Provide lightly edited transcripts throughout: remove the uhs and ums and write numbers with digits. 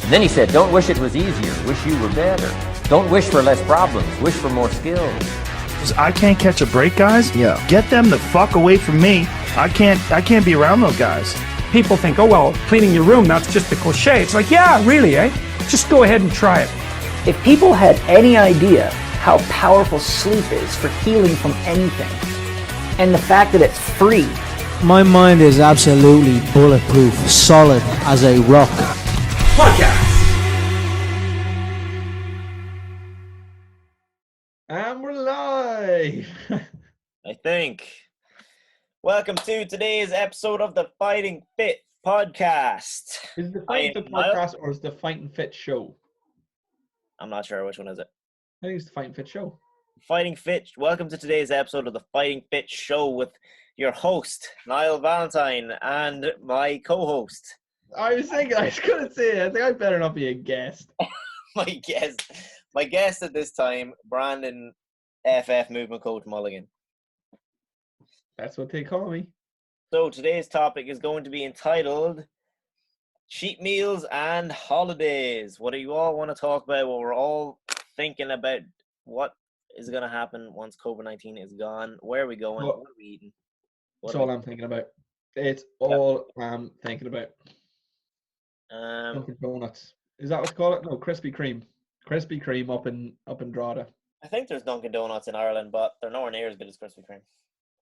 And then he said, don't wish it was easier, wish you were better. Don't wish for less problems, wish for more skills. I can't catch a break, guys. Yeah. Get them the fuck away from me. I can't be around those guys. People think, oh, well, cleaning your room, that's just a cliche. It's like, yeah, really, eh? Just go ahead and try it. If people had any idea how powerful sleep is for healing from anything, and the fact that it's free. My mind is absolutely bulletproof, solid as a rock. Podcast. And we're live. I think. Welcome to today's episode of the Fighting Fit podcast. Is it the Fighting Fit podcast or is it the Fighting Fit show? I'm not sure which one is it. I think it's the Fighting Fit show. Fighting Fit. Welcome to today's episode of the Fighting Fit show with your host, Niall Valentine, and my co-host. I was going to say, I think I better not be a guest. My guest at this time, Brandon, FF Movement Coach Mulligan. That's what they call me. So today's topic is going to be entitled Cheat Meals and Holidays. What do you all want to talk about? What we're all thinking about, what is going to happen once COVID-19 is gone? Where are we going? What are we eating? That's all I'm thinking about. It's all I'm thinking about. Dunkin' Donuts. Is that what you call it? No, Krispy Kreme. Krispy Kreme up in Drogheda. I think there's Dunkin' Donuts in Ireland, but they're nowhere near as good as Krispy Kreme.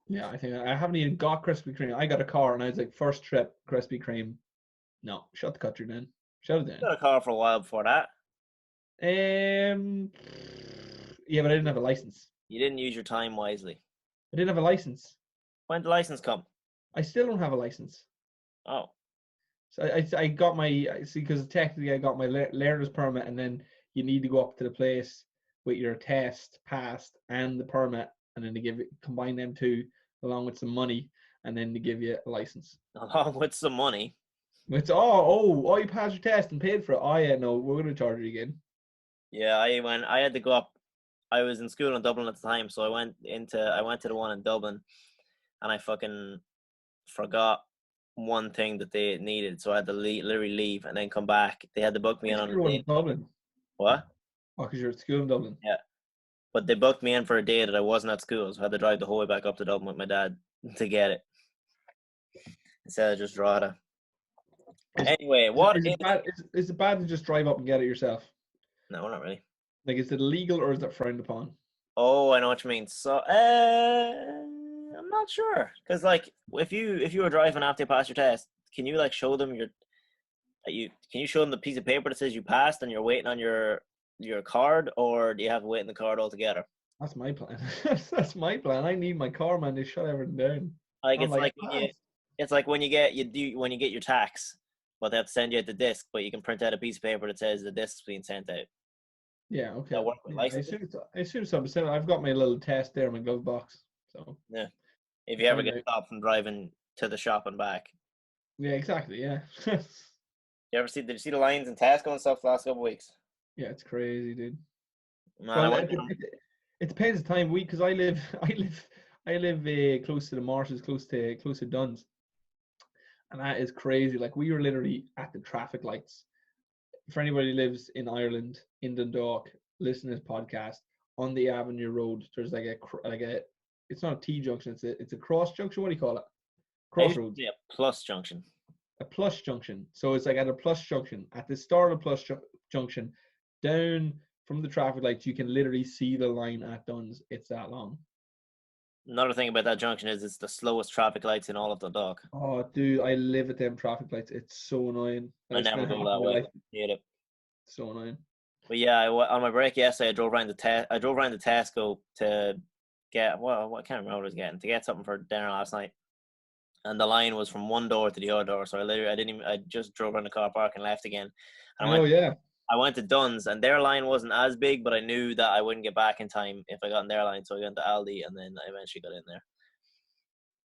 Yeah, I think I haven't even got Krispy Kreme. I got a car and I was like, first trip, Krispy Kreme. No, shut the country down. Shut it down. You got a car for a while before that. Yeah, but I didn't have a license. You didn't use your time wisely. I didn't have a license. When did the license come? I still don't have a license. Oh. So I got my, because technically I got my learner's permit, and then you need to go up to the place with your test passed and the permit, and then they combine them two along with some money, and then they give you a license. Along with some money? It's, you passed your test and paid for it. Oh yeah, no, we're going to charge you again. Yeah, I had to go up. I was in school in Dublin at the time, so I went to the one in Dublin, and I fucking forgot one thing that they needed, so I had to literally leave and then come back. They had to book me in on a date. Dublin. What? Oh, because you're at school in Dublin. Yeah, but they booked me in for a day that I wasn't at school, so I had to drive the whole way back up to Dublin with my dad to get it instead of just Drogheda. Anyway, is it bad to just drive up and get it yourself? No, not really. Like, is it illegal or is it frowned upon? Oh, I know what you mean. So, I'm not sure, because like if you were driving after you passed your test, can you like show them can you show them the piece of paper that says you passed and you're waiting on your card, or do you have to wait in the card altogether? That's my plan. That's my plan. I need my car, man. They shut everything down. Like it's like when you get your tax, but they have to send you out the disc, but you can print out a piece of paper that says the disc's being sent out. Yeah, okay. That work with license? I assume so. I've got my little test there in my glove box. So yeah, if you ever get stopped from driving to the shop and back. Yeah, exactly. Yeah. Did you see the lines in Tesco and stuff the last couple of weeks? Yeah, it's crazy, dude. Man, well, it depends the time of week, because I live close to the marshes, close to Duns, and that is crazy. Like, we were literally at the traffic lights. For anybody who lives in Ireland, in Dundalk, listen to this podcast, on the Avenue Road, there's like a it's not a T junction, it's a cross junction. What do you call it? Crossroads. Yeah, plus junction. A plus junction. So it's like at a plus junction. At the start of plus junction, down from the traffic lights, you can literally see the line at Duns. It's that long. Another thing about that junction is it's the slowest traffic lights in all of Dundalk. Oh, dude, I live at them traffic lights. It's so annoying. I never go that way. Hate it. So annoying. But yeah, on my break yesterday, I drove around the Tesco to get I can't remember what I was getting, to get something for dinner last night, and the line was from one door to the other door. So I just drove around the car park and left again. And I went to Dunn's, and their line wasn't as big, but I knew that I wouldn't get back in time if I got in their line, so I went to Aldi, and then I eventually got in there.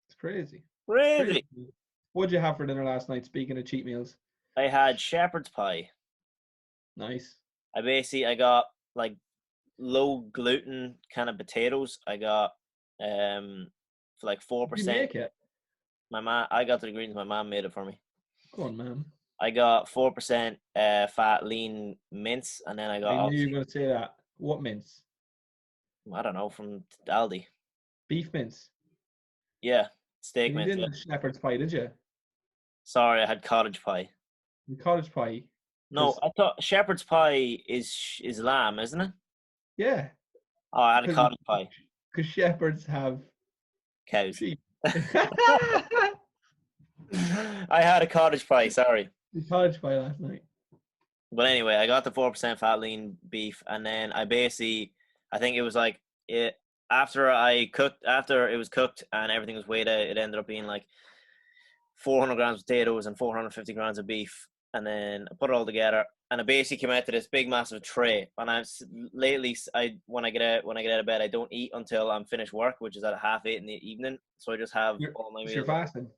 It's crazy. Crazy. What'd you have for dinner last night, speaking of cheat meals? I had shepherd's pie. Nice. I got like low gluten kind of potatoes. I got for like 4%. Did you make it? I got the ingredients. My mom made it for me. Go on, man. I got 4% fat lean mince, and then I got I knew you obviously, were going to say that. What mince? I don't know, from Aldi. Beef mince. Yeah, steak You mince. Yeah. didn't shepherd's pie, did you? Sorry, I had cottage pie. The cottage pie. No, 'Cause- I thought shepherd's pie is lamb, isn't it? yeah, Oh, I had a because cottage pie. shepherds have Cows. sheep. I had a cottage pie. Sorry. The cottage pie last night. But anyway, I got the 4% fat lean beef, and then I think it was like after it was cooked and everything was weighed out, it ended up being like 400 grams of potatoes and 450 grams of beef, and then I put it all together, and it basically came out to this big massive tray. And when I get out of bed, I don't eat until I'm finished work, which is at 8:30 in the evening. So I just have all my You're meals. fasting.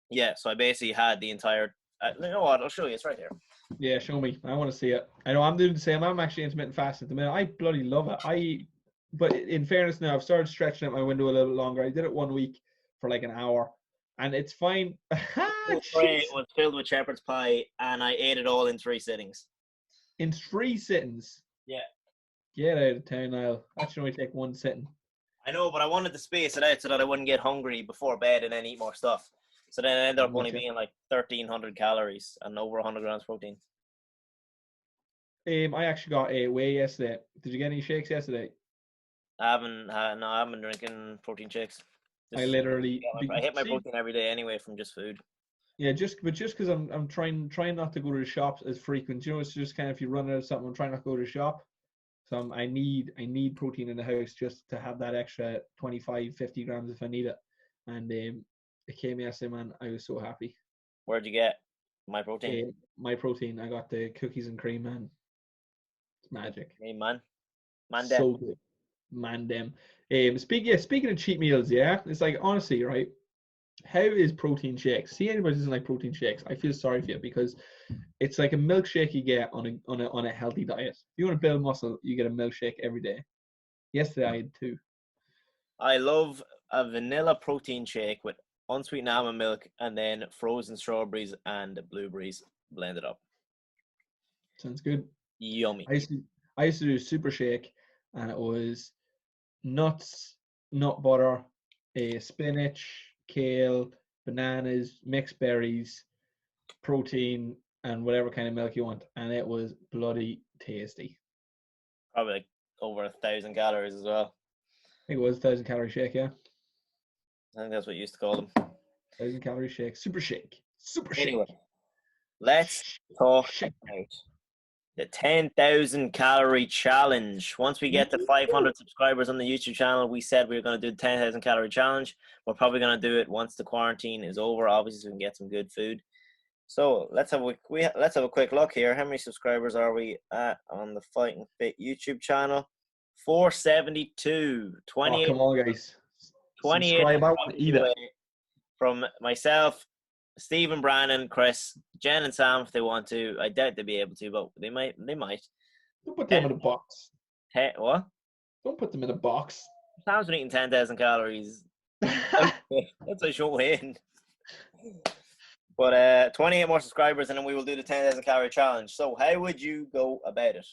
Yeah, so I basically had the entire. You know what? I'll show you. It's right here. Yeah, show me. I want to see it. I know I'm doing the same. I'm actually intermittent fasting at the minute. I bloody love it. But in fairness, now I've started stretching out my window a little longer. I did it 1 week for like an hour, and it's fine. The tray was filled with shepherd's pie, and I ate it all in 3 sittings. In 3 sittings. Yeah. Get out of town, Niall. That should only take 1 sitting. I know, but I wanted to space it out so that I wouldn't get hungry before bed and then eat more stuff. So then it ended up only being like 1,300 calories and over 100 grams protein. I actually got a whey yesterday. Did you get any shakes yesterday? I haven't been drinking protein shakes. I literally I hit my protein every day anyway from just food. Yeah, just because I'm trying not to go to the shops as frequent. You know, it's just kind of if you run out of something, I'm trying not to go to the shop. So I need protein in the house just to have that extra 25, 50 grams if I need it. And it came yesterday, man. I was so happy. Where'd you get my protein? My protein. I got the cookies and cream, man. It's magic. Hey, man. So good. Man, them. Speaking of cheat meals, yeah, it's like honestly, right? How is protein shakes? See, anybody who doesn't like protein shakes, I feel sorry for you because it's like a milkshake you get on a healthy diet. If you want to build muscle, you get a milkshake every day. Yesterday I had 2. I love a vanilla protein shake with unsweetened almond milk and then frozen strawberries and blueberries blended up. Sounds good. Yummy. I used to do a super shake, and it was nuts, nut butter, spinach, kale, bananas, mixed berries, protein, and whatever kind of milk you want, and it was bloody tasty. Probably like over 1,000 calories as well. I think it was 1,000-calorie shake, yeah. I think that's what you used to call them. 1,000-calorie shake, super shake. Anyway, let's talk about the 10,000 calorie challenge. Once we get to 500 subscribers on the YouTube channel, we said we were going to do the 10,000 calorie challenge. We're probably going to do it once the quarantine is over, obviously, so we can get some good food. So let's have a quick look here. How many subscribers are we at on the Fighting Fit YouTube channel? 472. 28. Oh, come on, guys. 28 Subscribe, I want to eat it. from myself, Stephen, Brandon, Chris, Jen, and Sam if they want to. I doubt they'll be able to, but they might. Don't put them in a box. What? Don't put them in a box. Sam's been eating 10,000 calories. That's a show in. But 28 more subscribers, and then we will do the 10,000 calorie challenge. So how would you go about it?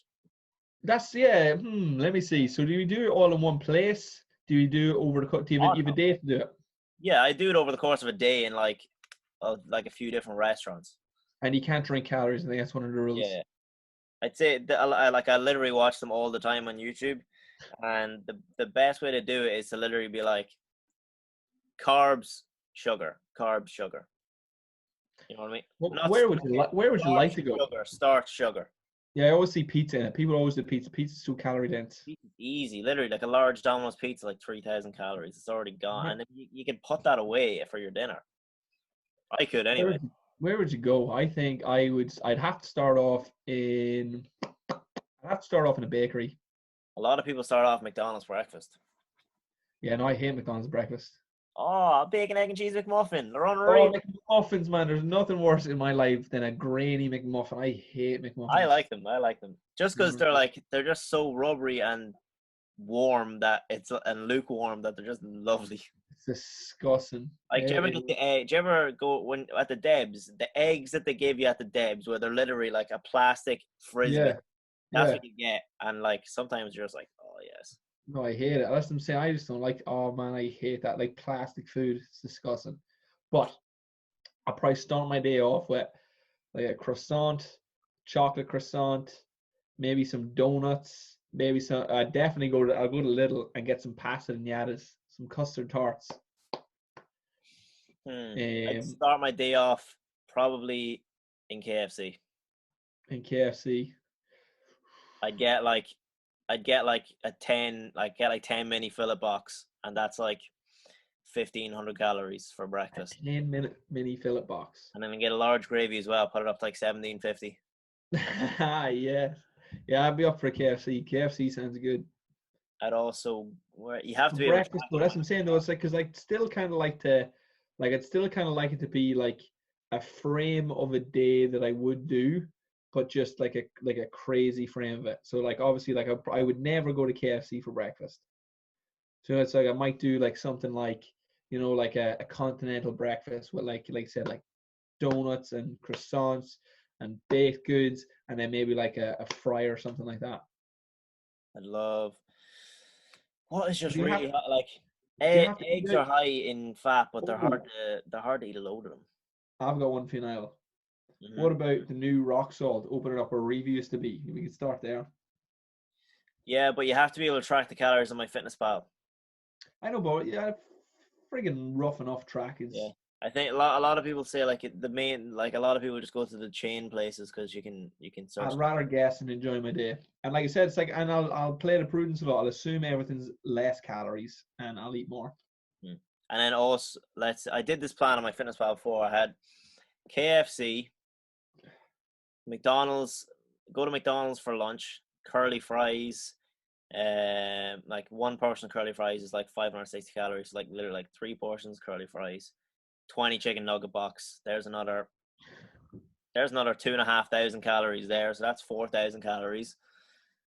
That's let me see. So do you do it all in one place? Do you do it over the do you have a day to do it? Yeah, I do it over the course of a day in like a few different restaurants. And you can't drink calories. I think that's one of the rules. Yeah, I'd say I literally watch them all the time on YouTube, and the best way to do it is to literally be like carbs, sugar. You know what I mean? Well, where would you like to go? Starch, sugar. Yeah, I always see pizza in it. People always do pizza. Pizza's too calorie dense. Pizza's easy, literally like a large Domino's pizza, like 3,000 calories. It's already gone, and then you can put that away for your dinner. I could anyway. Where would you go? I think I'd have to start off in a bakery. A lot of people start off McDonald's breakfast. Yeah, no, I hate McDonald's breakfast. Oh, bacon, egg, and cheese McMuffin. They're unreal. Oh, McMuffins, man. There's nothing worse in my life than a grainy McMuffin. I hate McMuffins. I like them. Just because they're just so rubbery and warm that it's and lukewarm that they're just lovely. It's disgusting. Like, do you ever It- get the egg? Do you ever go when at the Debs? The eggs that they give you at the Debs, where they're literally like a plastic frisbee. yeah, That's yeah. what you get, and like sometimes you're just like, oh yes. No, I hate it. That's what I'm saying. I just don't like. Oh man, I hate that. Like plastic food. It's disgusting. But I'll probably start my day off with like a croissant, chocolate croissant, maybe some donuts, maybe some. I definitely go to. I'll go to Lidl and get some pastinatas, some custard tarts. I'd Um, start my day off probably in KFC. in KFC. I'd get like a 10, get like 10 mini fillet box, and that's like 1,500 calories for A breakfast. 10-minute mini fillet box. And then I get a large gravy as well. Put it up to like 1750. Yeah, yeah. I'd be up for a KFC. KFC sounds good. I'd also where you have For to be able to breakfast, though, that's what I'm saying. Though it's like because I still kind of like to, like I'd still kind of like it to be like a frame of a day that I would do, but just like a crazy frame of it. So like obviously like I would never go to KFC for breakfast. So it's like I might do like something like like a continental breakfast with like I said like donuts and croissants and baked goods and then maybe like a fry or something like that. I'd love. What is just Do you have really hot, like do you have to eggs are high in fat, but they're hard to eat a load of them. I've got one for you, Niall. Mhm. What about the new rock salt? Open it up where Reeve used to be. We can start there. Yeah, but you have to be able to track the calories on my fitness pal. I know, but yeah, friggin' rough enough track is. Yeah, I think a lot of people say like the main like a lot of people just go to the chain places because you can search. I'd rather guess and enjoy my day. And like I said, it's like, and I'll play the prudence a lot. I'll assume everything's less calories, and I'll eat more. And then also I did this plan on my fitness pal before. I had KFC, McDonald's, go to McDonald's for lunch, curly fries. Like one portion of curly fries is like 560 calories, like literally like 3 portions curly fries, 20 chicken nugget box. There's another 2,500 calories there, so that's 4,000 calories.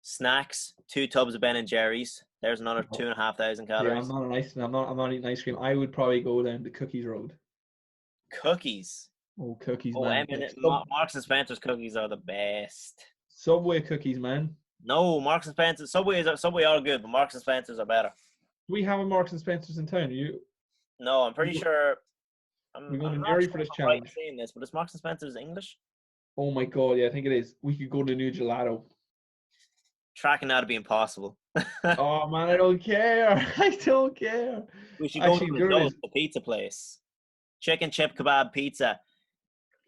Snacks, 2 tubs of Ben and Jerry's. There's another 2,500 Yeah, calories. I'm not eating ice cream. I would probably go down the cookies road. Cookies. Oh, cookies, Oh, man. M&M, Like Marks and Spencer's cookies are the best. Subway cookies, man. No, Marks and Spencer's Subway are good, but Marks and Spencer's are better. Do we have a Marks and Spencer's in town? No, I'm pretty sure. We're going I'm to not Newry sure for if this I'm right challenge. saying this, but is Marks and Spencer's English? Oh my god, yeah, I think it is. We could go to New Gelato. Tracking that would be impossible. Oh man, I don't care. I don't care. We should Actually, go to there is. the pizza place. Chicken chip kebab pizza,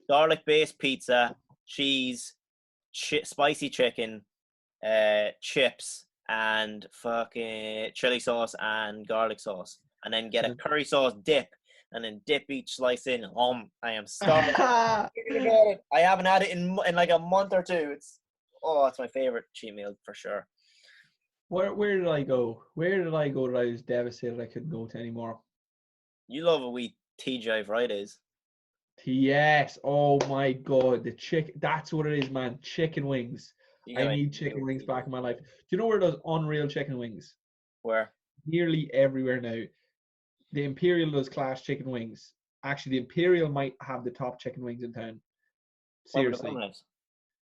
garlic based pizza, cheese, spicy chicken, chips, and fucking chili sauce and garlic sauce, and then get a curry sauce dip, and then dip each slice in. I am starving. Thinking about it. I haven't had it in like a month or two. It's my favorite cheat meal for sure. Where did I go? Where did I go that I was devastated I couldn't go to anymore? You love a wee TGI Fridays. Yes. Oh my god, the chicken. That's what it is, man. Chicken wings. I need chicken wings back in my life. Do you know where there's unreal chicken wings? Where? Nearly everywhere now. The Imperial does class chicken wings. Actually, the Imperial might have the top chicken wings in town. Seriously.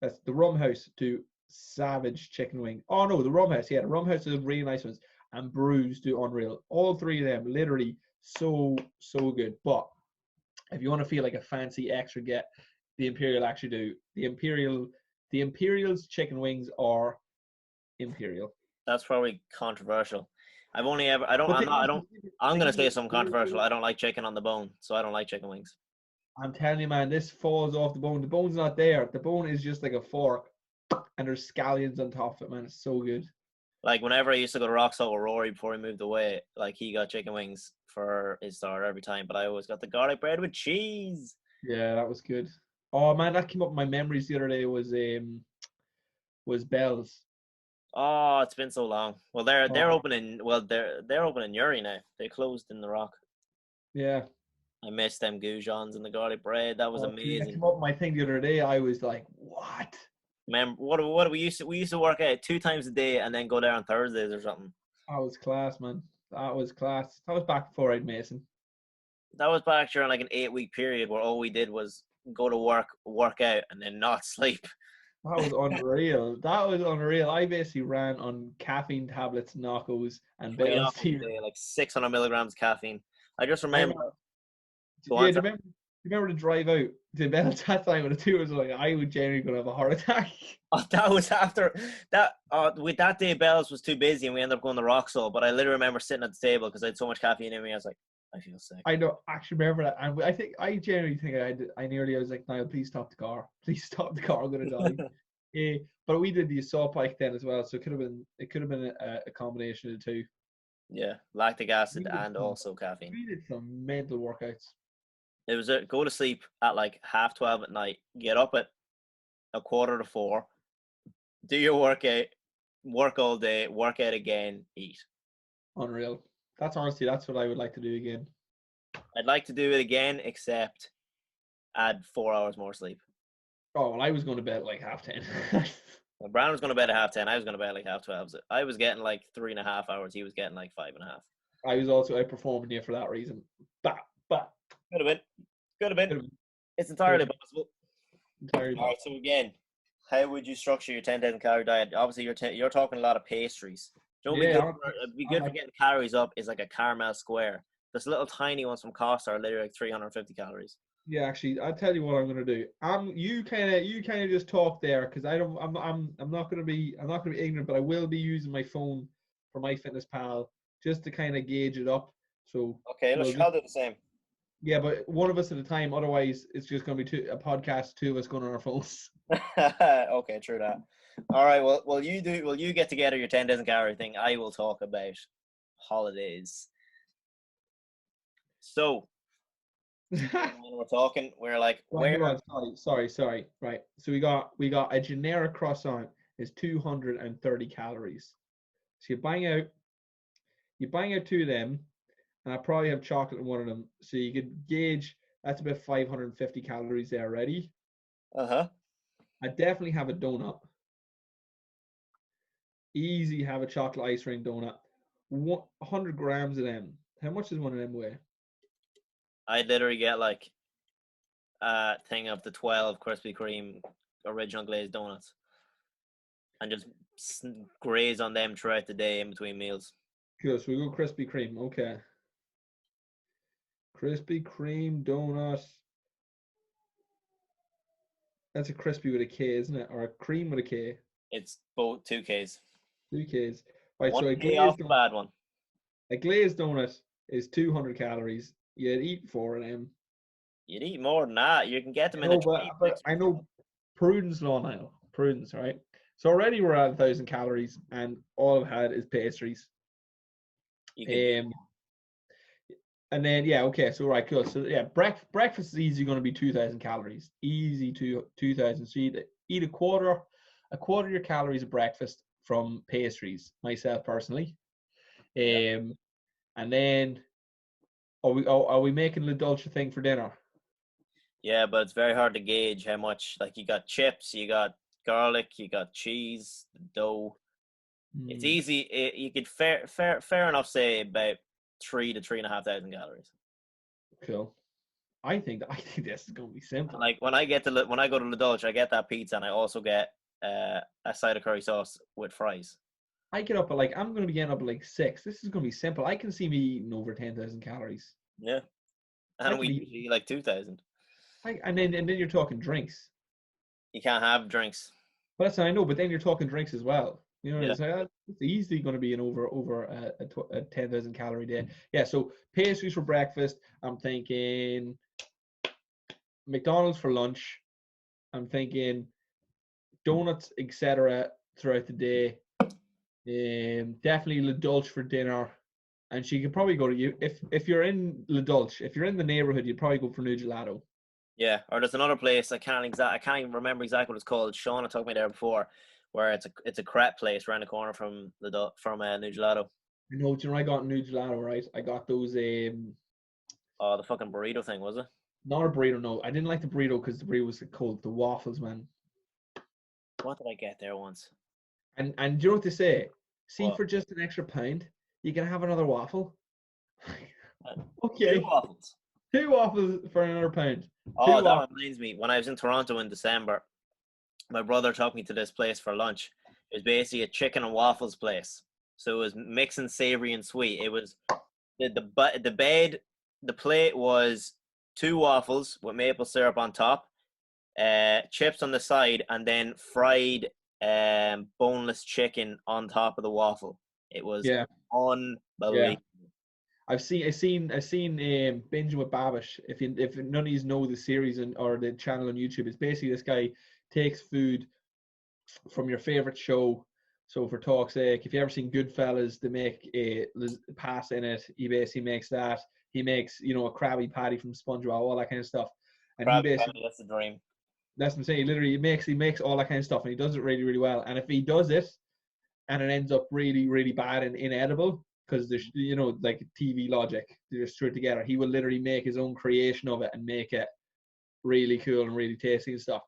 That's the Rum House do savage chicken wing. Oh no, the Rum House. Yeah, the Rum House does really nice ones. And Brews do unreal. All three of them, literally so good. But if you want to feel like a fancy extra get, the Imperial actually do. The Imperial's chicken wings are Imperial. That's probably controversial. I'm gonna say something controversial. I don't like chicken on the bone, so I don't like chicken wings. I'm telling you, man, this falls off the bone. The bone's not there. The bone is just like a fork, and there's scallions on top of it, man. It's so good. Like whenever I used to go to Rock Salt with Rory before he moved away, like he got chicken wings for his starter every time, but I always got the garlic bread with cheese. Yeah, that was good. Oh man, that came up in my memories the other day. Was Bell's. Oh, it's been so long. Well, they're opening. Well, they're opening Uri now. They closed in the Rock. Yeah. I missed them goujons and the garlic bread. That was amazing. That came up in my thing the other day. I was like, what? Remember what we used to work out 2 times a day and then go there on Thursdays or something. That was class, man. That was class. That was back before I'd Mason. That was back during like an 8-week period where all we did was go to work out, and then not sleep. That was unreal. That was unreal. I basically ran on caffeine tablets, knockos, and 3 Bell's off a tea. day, like 600 milligrams caffeine. I just remember. Go Yeah, on, do sir. you remember the drive out to Bell's that time when the two was like, I would genuinely gonna have a heart attack. Oh, that was after that. With that day, Bell's was too busy, and we ended up going to Roxall. But I literally remember sitting at the table because I had so much caffeine in me. I was like, I feel sick. I know. I actually remember that, and I genuinely think I was like, Niall, please stop the car. Please stop the car. I'm gonna die. But we did the assault bike then as well, so it could have been a combination of the two. Yeah, lactic acid and also caffeine. We did some mental workouts. It was go to sleep at like 12:30 at night, get up at 3:45, do your workout, work all day, work out again, eat. Unreal. That's what I would like to do again. I'd like to do it again, except add 4 hours more sleep. Oh, well, I was going to bed at like 10:30. Well, Brown was going to bed at 10:30. I was going to bed at like 12:30. I was getting like 3.5 hours. He was getting like 5.5. I was also outperforming you for that reason. But Could have been. It's entirely possible. entirely All right. So again, how would you structure your 10,000 calorie diet? Obviously, you're talking a lot of pastries. Don't be good. It'd be good for getting calories up. Is like a caramel square. Those little tiny ones from Costa are literally like 350 calories. Yeah, actually, I'll tell you what I'm gonna do. You kind of just talk there because I'm not gonna be ignorant, but I will be using my phone for MyFitnessPal just to kind of gauge it up. So Okay, I'll do the same. yeah, but one of us at a time. Otherwise, it's just gonna be a podcast, two of us going on our phones. Okay, true that. All right, well, you get together your 10,000 calorie thing. I will talk about holidays. So when we're talking, we're like, Hang on, sorry. Right. So we got a generic croissant is 230 calories. So you're buying out two of them, and I probably have chocolate in one of them. So you could gauge that's about 550 calories there already. Uh-huh. I definitely have a donut. Easy have a chocolate ice cream donut. 100 grams of them. How much does one of them weigh? I literally get like a thing of the 12 Krispy Kreme original glazed donuts and just graze on them throughout the day in between meals. Cool. So we go Krispy Kreme. Okay. Krispy Kreme donut. That's a crispy with a K, isn't it? Or a cream with a K. It's both 2Ks. 2 Ks. Right, One so a K off glazed the bad one. A glazed donut is 200 calories. You'd eat 4 of them. You'd eat more than that. You can get them in No, a treat. but I know prudence law now. Prudence, right? So already we're at 1,000 calories, and all I've had is pastries. You can And then okay, so right, cool. So yeah, breakfast is easy going to be 2,000 calories. Easy to 2,000. So you eat a quarter of your calories of breakfast from pastries. Myself personally, and then are we making the dulce thing for dinner? Yeah, but it's very hard to gauge how much. Like you got chips, you got garlic, you got cheese, dough. It's easy. You could fair enough say about 3,000 to 3,500 calories. Cool. I think this is going to be simple. Like when I go to the Dulce, I get that pizza and I also get a side of curry sauce with fries. I get up at I'm going to be getting up at 6. This is going to be simple. I can see me eating over 10,000 calories. Yeah, and we usually eat like 2,000. And then you're talking drinks. You can't have drinks. But that's I know. But then you're talking drinks as well. You know, Yeah. it's easily going to be an over a 10,000 calorie day. Yeah. So pastries for breakfast. I'm thinking McDonald's for lunch. I'm thinking donuts, etc. throughout the day. Definitely La Dolce for dinner. And she could probably go to you if you're in La Dolce. If you're in the neighborhood, you'd probably go for New Gelato. Yeah, or there's another place I can't even remember exactly what it's called. Sean took me there before, where it's a crepe place around the corner from New Gelato. I know, I got New Gelato, right? I got those Oh, the fucking burrito thing, was it? not a burrito, no. I didn't like the burrito because the burrito was cold. The waffles, man. What did I get there once? And do you know what they say? See, What? for just an extra pound, you can have another waffle. Uh, Okay, 2 waffles. 2 waffles for another pound. Oh, Two that waffles. reminds me. When I was in Toronto in December, my brother took me to this place for lunch. It was basically a chicken and waffles place. So it was mixing savory and sweet. It was the plate was 2 waffles with maple syrup on top, chips on the side, and then fried boneless chicken on top of the waffle. It was Yeah, yeah. unbelievable. I've seen Binging with Babish. If none of you know the series or the channel on YouTube, it's basically this guy takes food from your favorite show. So for talk's sake, if you ever seen Goodfellas, they make a pasta in it. He basically makes that. He makes a Krabby Patty from SpongeBob, all that kind of stuff. And he Krabby basically Patty, that's the dream. that's what I'm saying. He literally makes all that kind of stuff, and he does it really really well. And if he does it, and it ends up really really bad and inedible, because there's like TV logic, they just threw it together. He will literally make his own creation of it and make it really cool and really tasty and stuff.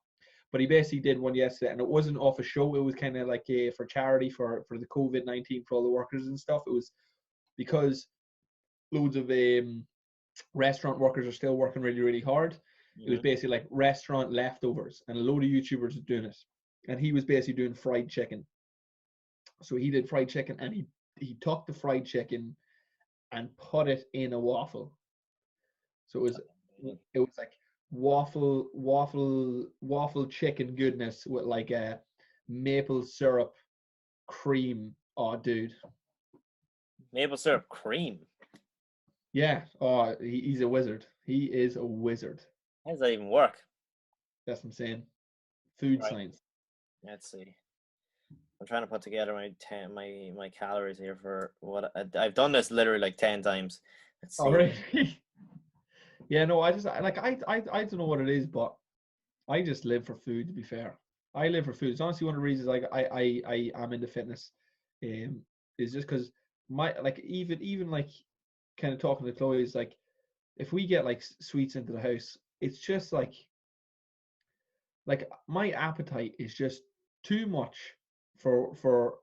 But he basically did one yesterday, and it wasn't off a show. It was kind of like for charity for the COVID-19 for all the workers and stuff. It was because loads of restaurant workers are still working really really hard. It was basically like restaurant leftovers, and a load of YouTubers are doing it. And he was basically doing fried chicken. So he did fried chicken, and he took the fried chicken and put it in a waffle. So it was like waffle chicken goodness with like a maple syrup cream. Oh, dude. Maple syrup cream. Yeah. Oh, he's a wizard. He is a wizard. How does that even work? That's what I'm saying. Food Right. science. Let's see. I'm trying to put together my calories here for what I've done this literally like 10 times. Let's see. Oh, really? Yeah, no, I don't know what it is, but I just live for food, to be fair. I live for food. It's honestly one of the reasons I am into fitness. Is just because even like kind of talking to Chloe is like, if we get like sweets into the house, it's just like my appetite is just too much for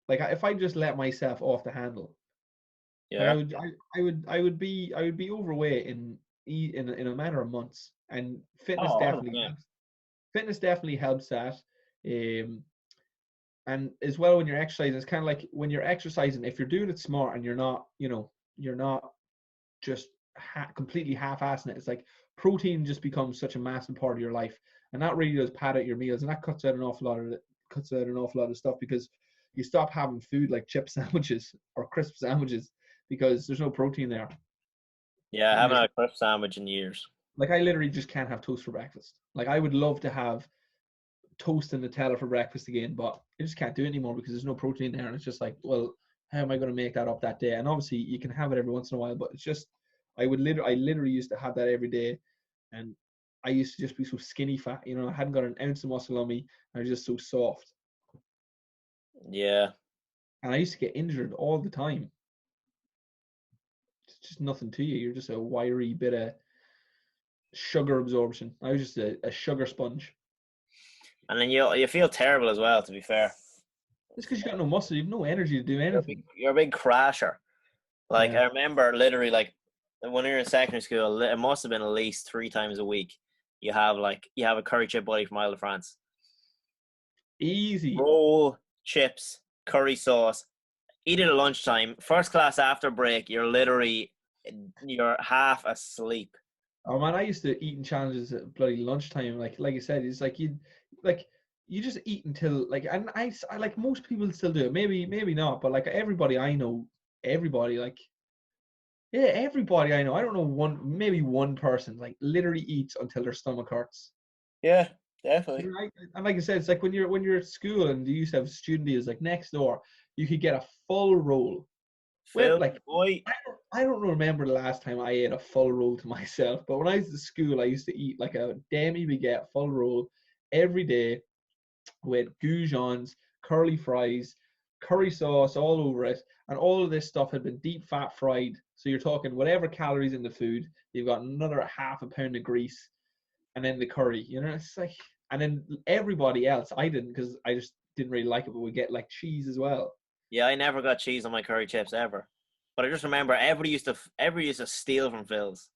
like, if I just let myself off the handle, Yeah. I would be overweight in a matter of months. And fitness Oh, definitely 100%. helps. Fitness definitely helps that. And as well, when you're exercising, it's kind of like when you're exercising, if you're doing it smart and you're not just completely half-assing it, it's like protein just becomes such a massive part of your life, and that really does pad out your meals, and that cuts out an awful lot of stuff, because you stop having food like chip sandwiches or crisp sandwiches because there's no protein there. Yeah, I haven't had a crisp sandwich in years. Like, I literally just can't have toast for breakfast. Like, I would love to have toast and Nutella for breakfast again, but I just can't do it anymore because there's no protein there, and it's just like, well, how am I going to make that up that day? And obviously you can have it every once in a while, but it's just, I literally used to have that every day, and I used to just be so skinny fat, I hadn't got an ounce of muscle on me, and I was just so soft. Yeah. And I used to get injured all the time. It's just nothing to you. You're just a wiry bit of sugar absorption. I was just a sugar sponge. And then you feel terrible as well, to be fair. It's because you got no muscle. You have no energy to do anything. You're a big crasher. Like, Yeah. I remember literally, like, when you're in secondary school, it must have been at least 3 times a week. You have a curry chip buddy from Isle of France. Easy. Roll, chips, curry sauce. Eat it at lunchtime. First class after break, you're half asleep. Oh man, I used to eating challenges at bloody lunchtime. Like I said, it's like you just eat until like, and I like, most people still do it. Maybe not, but like everybody I know, everybody I don't know, maybe one person like literally eats until their stomach hurts. Yeah, definitely. Right? And like I said, it's like when you're at school and you used to have student deals, like next door, you could get a full roll. Phil, Like, boy. I don't remember the last time I ate a full roll to myself, but when I was at school, I used to eat like a demi-baguette full roll every day with goujons, curly fries, curry sauce all over it, and all of this stuff had been deep fat fried. So you're talking whatever calories in the food, you've got another half a pound of grease, and then the curry. It's like, And then everybody else, I didn't, because I just didn't really like it, but we get like cheese as well. Yeah, I never got cheese on my curry chips ever. But I just remember everybody used to steal from Phil's.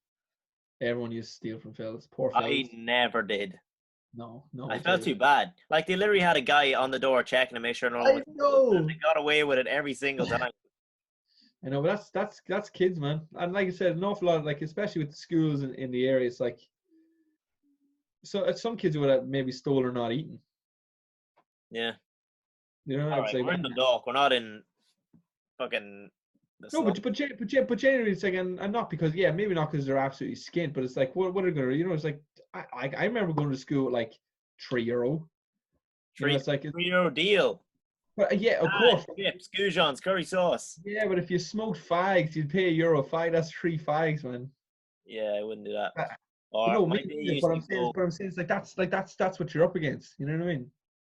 Everyone used to steal from Phil's. Poor I Phil's. never did. No, I felt too bad. Like they literally had a guy on the door checking to make sure no one I was. know. They got away with it every single time. I know, but that's kids, man. And like I said, an awful lot, like especially with the schools in the area, it's like, so some kids would have maybe stole or not eaten. Yeah. You know, All it's right, like, we're in Dundalk. We're not in fucking. no, but generally it's like, and not because, yeah, maybe not because they're absolutely skint, but it's like, what are they gonna, you know, it's like, I remember going to school with like €3. You know, it's like, €3 deal. but yeah, of course. Chips, goujons, curry sauce. Yeah, but if you smoked fags, you'd pay €1 That's 3 fags, man. Yeah, I wouldn't do that. But Or no, my me, day yeah, used but to I'm saying, go. it's like that's what you're up against. You know what I mean?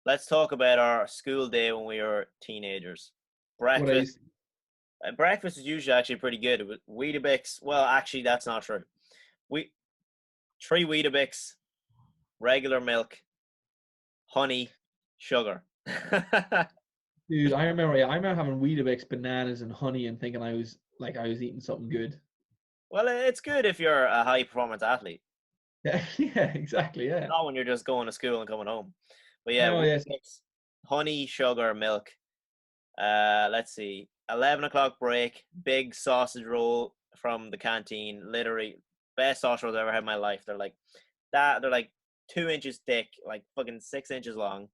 Let's talk about our school day when we were teenagers. What I Breakfast. used Breakfast is usually actually pretty good. It was Weetabix. Well, actually, that's not true. 3 Weetabix, regular milk, honey, sugar. Dude, I remember having Weetabix, bananas, and honey, and thinking I was eating something good. Well, it's good if you're a high performance athlete. Yeah, yeah, exactly, yeah. Not when you're just going to school and coming home. But yeah, Oh, yes. Weetabix, honey, sugar, milk. Let's see. 11 o'clock break. Big sausage roll from the canteen. Literally best sausage rolls I've ever had in my life. They're like that. They're like 2 inches thick, like fucking 6 inches long.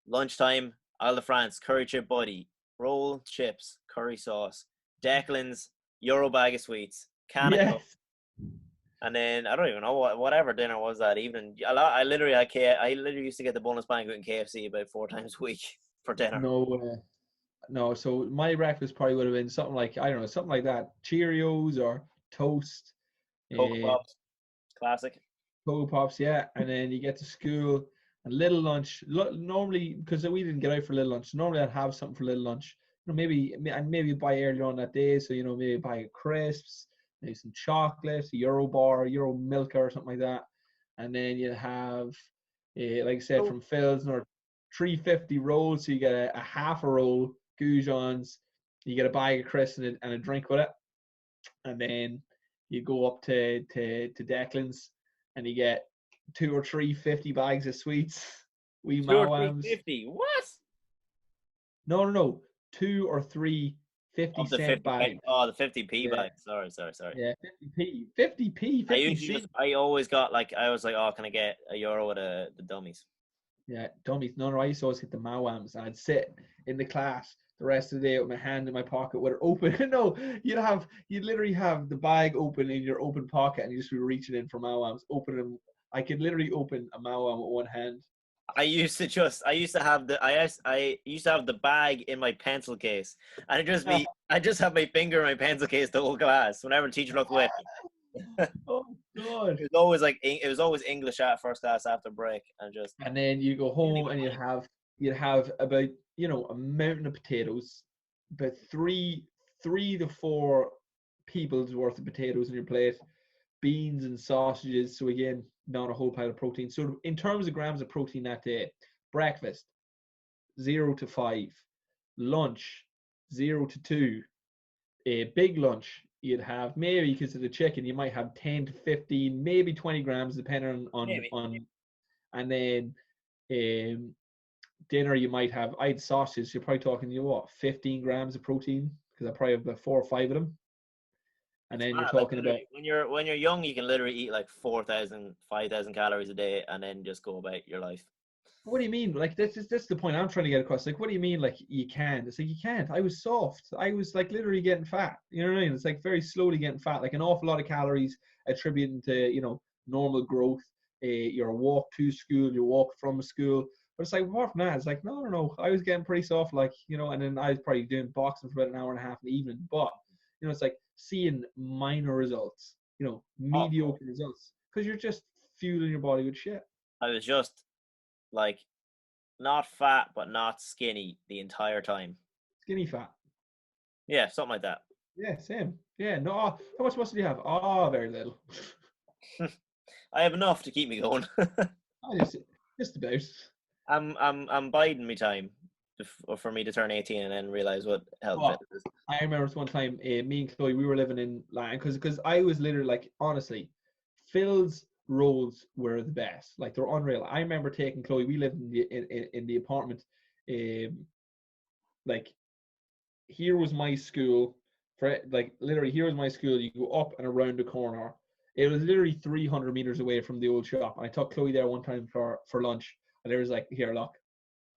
Lunchtime. Isle de France curry chip buddy. Roll chips, curry sauce. Declan's Euro bag of sweets. Can of Coke. Yes. And then I don't even know whatever dinner was that evening. I literally used to get the bonus banquet in KFC about 4 times a week for dinner. No. So my breakfast probably would have been something like, I don't know, something like that. Cheerios or toast. Cocoa Pops, classic. Cocoa Pops, yeah. And then you get to school and little lunch. Normally, because we didn't get out for little lunch, normally I'd have something for little lunch. You know, maybe buy earlier on that day. So, you know, maybe buy crisps, maybe some chocolate, a Euro bar, Euro Milka or something like that. And then you have, like I said, from Phil's, another 350 rolls. So you get a half a roll, goujons. You get a bag of crisps and a drink with it. And then you go up to Declan's and you get 2 or 3 50 bags of sweets. 2 or 3 50. What? No. 2 or 3 50-cent bags. Oh, the 50p Yeah. bag. Sorry. Yeah, 50p. 50 cents. I always got I was like, oh, can I get a euro with the dummies? Yeah, dummies. No, I used to always hit the mawams, and I'd sit in the class the rest of the day with my hand in my pocket with it open. No, you'd literally have the bag open in your open pocket, and you just be reaching in for mawams, open them. I could literally open a mawam with one hand. I used to have the bag in my pencil case, and I just have my finger in my pencil case the whole class. Whenever the teacher looked away, Oh God! it was always English at first class after break, and then you go home and you'd have about, you know, a mountain of potatoes, about three to 4 people's worth of potatoes on your plate, beans and sausages. So again, not a whole pile of protein. So in terms of grams of protein that day, breakfast 0 to 5, lunch 0 to 2, a big lunch you'd have, maybe because of the chicken, you might have 10 to 15, maybe 20 grams depending on and then dinner you might have, I had sausages, you're probably talking, 15 grams of protein, because I probably have about 4 or 5 of them. And then you're talking about when you're young, you can literally eat like 4,000, 5,000 calories a day, and then just go about your life. What do you mean? Like, this is the point I'm trying to get across. Like, what do you mean? Like, you can't? It's like, you can't. I was soft. I was like literally getting fat. You know what I mean? It's like very slowly getting fat. Like an awful lot of calories attributing to, you know, normal growth. Your walk to school, your walk from school. But it's like, apart from that, it's like, no. I was getting pretty soft, like, you know, and then I was probably doing boxing for about an hour and a half in the evening. But, you know, it's like seeing minor results, you know, mediocre results, because you're just fueling your body with shit. I was just like not fat but not skinny the entire time. Skinny fat. Yeah, something like that. Yeah, same. Yeah, no. How much muscle do you have? Oh, very little. I have enough to keep me going. Just about. I'm biding my time for me to turn 18 and then realize what health Oh, fitness is. I remember this one time, me and Chloe, we were living in Lang because I was literally like, honestly, Phil's rolls were the best. Like they're unreal. I remember taking Chloe. We lived in the apartment. Like here was my school. For like literally, here was my school. You go up and around the corner. It was literally 300 meters away from the old shop. And I took Chloe there one time for lunch, and there was like, here, look,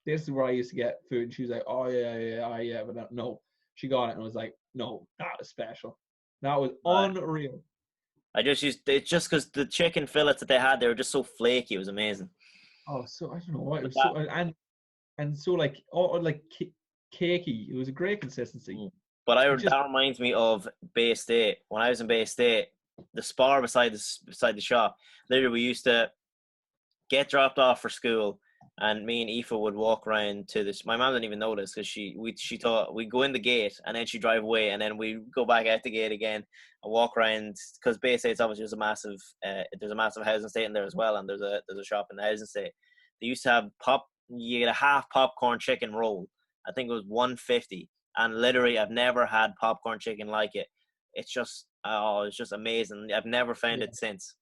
this is where I used to get food. And she was like, oh yeah, but no. She got it and was like, no, that was special. That was unreal. It's just because the chicken fillets that they had, they were just so flaky. It was amazing. Oh, so I don't know what it was so and so like cakey. It was a great consistency. But that reminds me of Bay State. When I was in Bay State, the spar beside the shop, literally we used to get dropped off for school, and me and Aoife would walk around to this. My mom didn't even notice because she thought we'd go in the gate and then she'd drive away, and then we go back out the gate again and walk around, because Bay State's obviously just a massive. There's a massive housing estate in there as well, and there's a shop in the housing estate. They used to have you get a half popcorn chicken roll. I think it was $1.50, and literally I've never had popcorn chicken like it. It's just amazing. I've never found it since.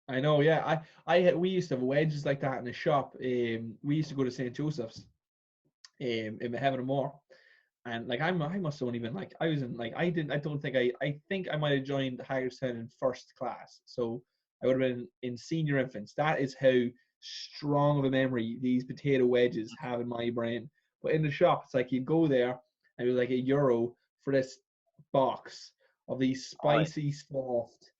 I know, yeah. We used to have wedges like that in the shop. We used to go to St. Joseph's in Heaven and More. And like I must have only been like I was in like I think I might have joined Hagerstown in first class. So I would have been in senior infants. That is how strong of a memory these potato wedges have in my brain. But in the shop, it's like you'd go there and it was like €1 for this box of these spicy soft.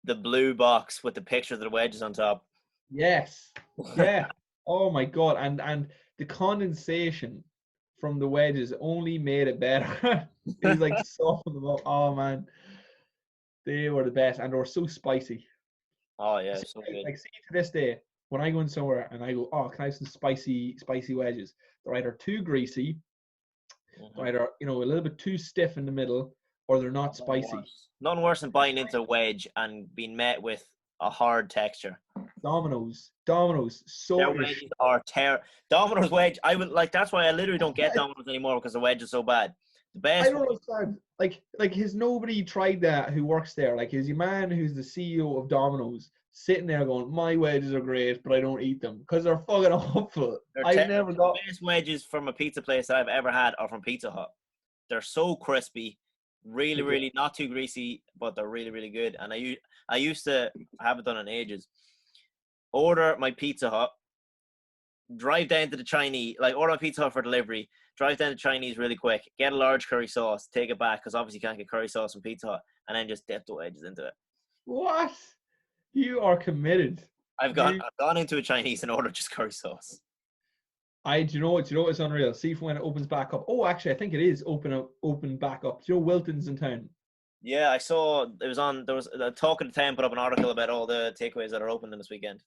The blue box with the picture of the wedges on top. Yes. Yeah. Oh my god. And the condensation from the wedges only made it better. It was like softened them up. Oh man. They were the best, and they were so spicy. Oh yeah, so good. Like see to this day, when I go in somewhere and I go, oh, can I have some spicy wedges? They're either too greasy, they're either, a little bit too stiff in the middle, or they're not spicy. Nothing worse than biting into a wedge and being met with a hard texture. Domino's. So their wedges are Domino's wedge. I would like. That's why I literally don't get Domino's anymore, because the wedge is so bad. The best. I don't understand. Like has nobody tried that who works there? Like is your man who's the CEO of Domino's sitting there going, my wedges are great, but I don't eat them because they're fucking awful. I've never got the best wedges from a pizza place that I've ever had are from Pizza Hut. They're so crispy, really not too greasy, but they're really good. And I used to, I haven't done it in ages, order my Pizza Hut, drive down to the Chinese, like order my Pizza Hut for delivery, drive down to Chinese really quick, get a large curry sauce, take it back, because obviously you can't get curry sauce from Pizza Hut, and then just dip the wedges into it. What? You are committed. I've gone into a Chinese and ordered just curry sauce. Do you know what's unreal? See if when it opens back up. Oh, actually, I think it is open back up. Do you know Wilton's in town? Yeah, I saw there was a Talk of the Town put up an article about all the takeaways that are open this weekend.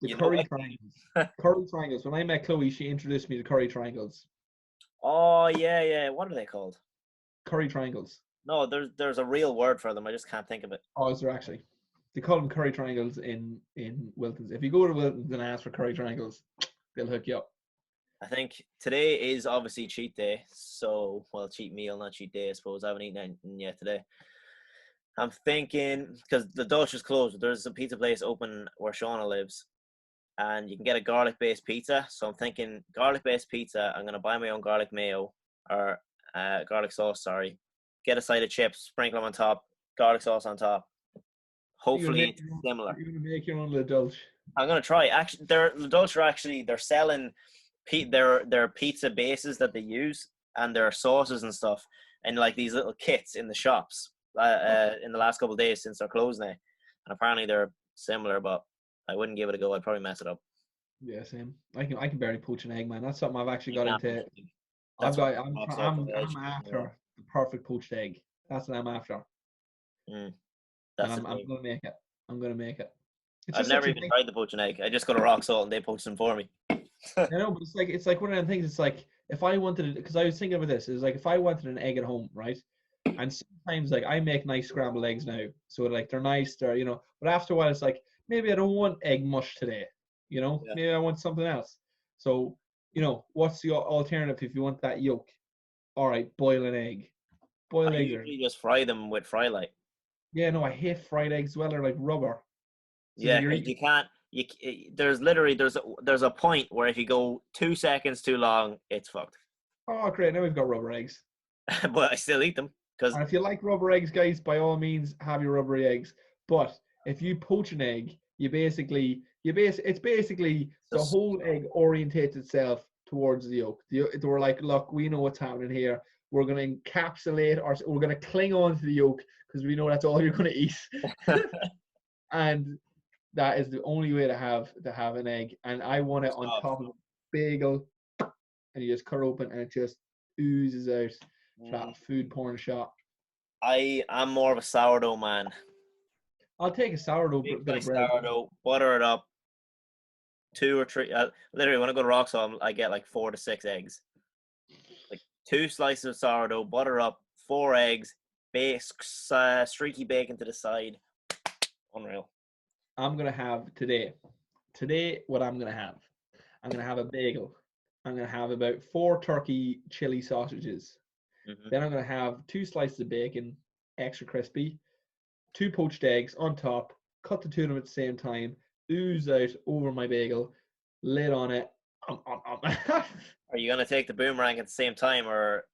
The curry triangles. Curry triangles. When I met Chloe, she introduced me to curry triangles. Oh yeah. What are they called? Curry triangles. No, there's a real word for them. I just can't think of it. Oh, is there actually? They call them curry triangles in Wilton's. If you go to Wilton's and ask for curry triangles, they'll hook you up. I think today is obviously cheat day. So, well, cheat meal, not cheat day, I suppose. I haven't eaten anything yet today. I'm thinking, because the Dutch is closed, but there's a pizza place open where Shauna lives, and you can get a garlic-based pizza. So I'm thinking garlic-based pizza. I'm going to buy my own garlic mayo, or garlic sauce, sorry. Get a side of chips, sprinkle them on top, garlic sauce on top. Hopefully it's similar. You're going to make your own Le Dulce. I'm going to try. Actually, Le Dulce are actually, they're selling their pizza bases that they use and their sauces and stuff and like these little kits in the shops in the last couple of days since they're closed now. And apparently they're similar, but I wouldn't give it a go. I'd probably mess it up. Yeah, same. I can barely poach an egg, man. That's something I've actually got into. I'm after the perfect poached egg. That's what I'm after. I'm gonna make it. I've never even tried the poaching egg. I just go to Rock Salt and they poach them for me. I know, but it's like one of them things. It's like if I wanted it, because I was thinking about this, it's like if I wanted an egg at home, right? And sometimes like I make nice scrambled eggs now, so like they're nice, but after a while it's like maybe I don't want egg mush today. You know, Yeah. maybe I want something else. So, you know, what's the alternative if you want that yolk? All right, boil an egg. Boiled I eggs are. usually just fry them with fry light. Yeah, no, I hate fried eggs as well. They're like rubber. So Yeah, you're because eating. you can't. There's literally there's a point where if you go 2 seconds too long, it's fucked. Oh, great! Now we've got rubber eggs. But I still eat them because And if you like rubber eggs, guys, by all means, have your rubbery eggs. But if you poach an egg, it's basically the whole egg orientates itself towards the yolk. We're like, look, we know what's happening here. We're going to encapsulate, or we're going to cling on to the yolk because we know that's all you're going to eat. And that is the only way to have an egg. And I want it on top of a bagel, and you just cut open, and it just oozes out. That food porn shot. I am more of a sourdough man. I'll take a sourdough bit of bread. Sourdough, butter it up, 2 or 3. Literally, when I go to Roxhall, I get like 4 to 6 eggs. Like 2 slices of sourdough, butter up, 4 eggs, streaky bacon to the side. Unreal. I'm gonna have today. What I'm gonna have a bagel. I'm gonna have about 4 turkey chili sausages. Then I'm going to have 2 slices of bacon, extra crispy, 2 poached eggs on top, cut the 2 of them at the same time, ooze out over my bagel, lid on it. Are you going to take the boomerang at the same time, or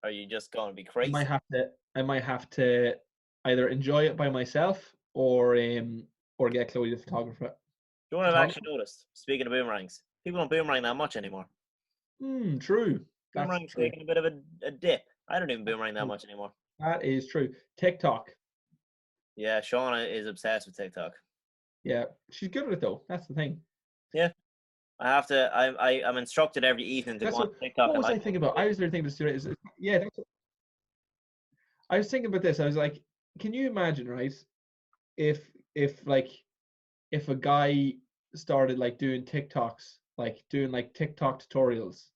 are you just going to be crazy? I might have to either enjoy it by myself or get Chloe the photographer. Do you know what I've actually noticed? Speaking of boomerangs, people don't boomerang that much anymore. True. Boomerang's taking a bit of a dip. I don't even boomerang that much anymore. That is true. TikTok. Yeah, Shauna is obsessed with TikTok. Yeah, she's good at it though. That's the thing. Yeah, I have to. I'm instructed every evening to go on TikTok. What was I thinking about? I was thinking this today. I was thinking about this. I was like, can you imagine, right? If a guy started like doing TikToks, like doing like TikTok tutorials.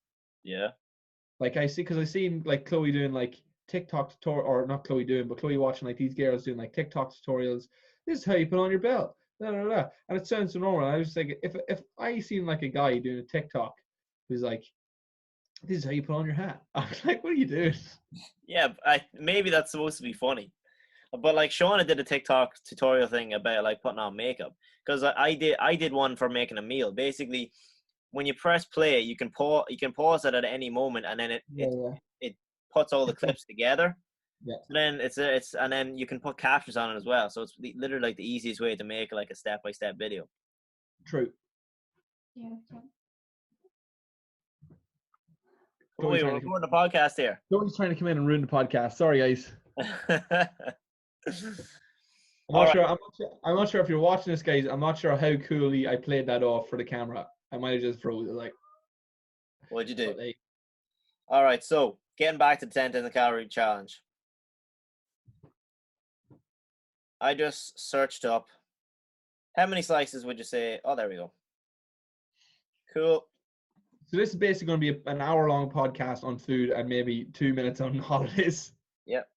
Yeah. Like I seen like Chloe doing like TikTok tutorial, or not Chloe doing, but Chloe watching like these girls doing like TikTok tutorials. This is how you put on your belt. Blah, blah, blah. And it sounds so normal. I was just like, if I seen like a guy doing a TikTok who's like, this is how you put on your hat. I was like, what are you doing? Yeah, maybe that's supposed to be funny. But like Shauna did a TikTok tutorial thing about like putting on makeup, because I did one for making a meal. Basically, when you press play, you can pause it at any moment, and then it puts all the clips together. Yeah. So then it's and then you can put captions on it as well. So it's literally like the easiest way to make like a step-by-step video. True. Yeah. Oh, we're recording the podcast here. Nobody's trying to come in and ruin the podcast. Sorry, guys. I'm not sure if you're watching this, guys. I'm not sure how coolly I played that off for the camera. I might have just froze it. Like, what'd you do? All right, so getting back to the 10,000 calorie challenge. I just searched up. How many slices would you say? Oh, there we go. Cool. So this is basically going to be an hour-long podcast on food and maybe 2 minutes on holidays. Yep.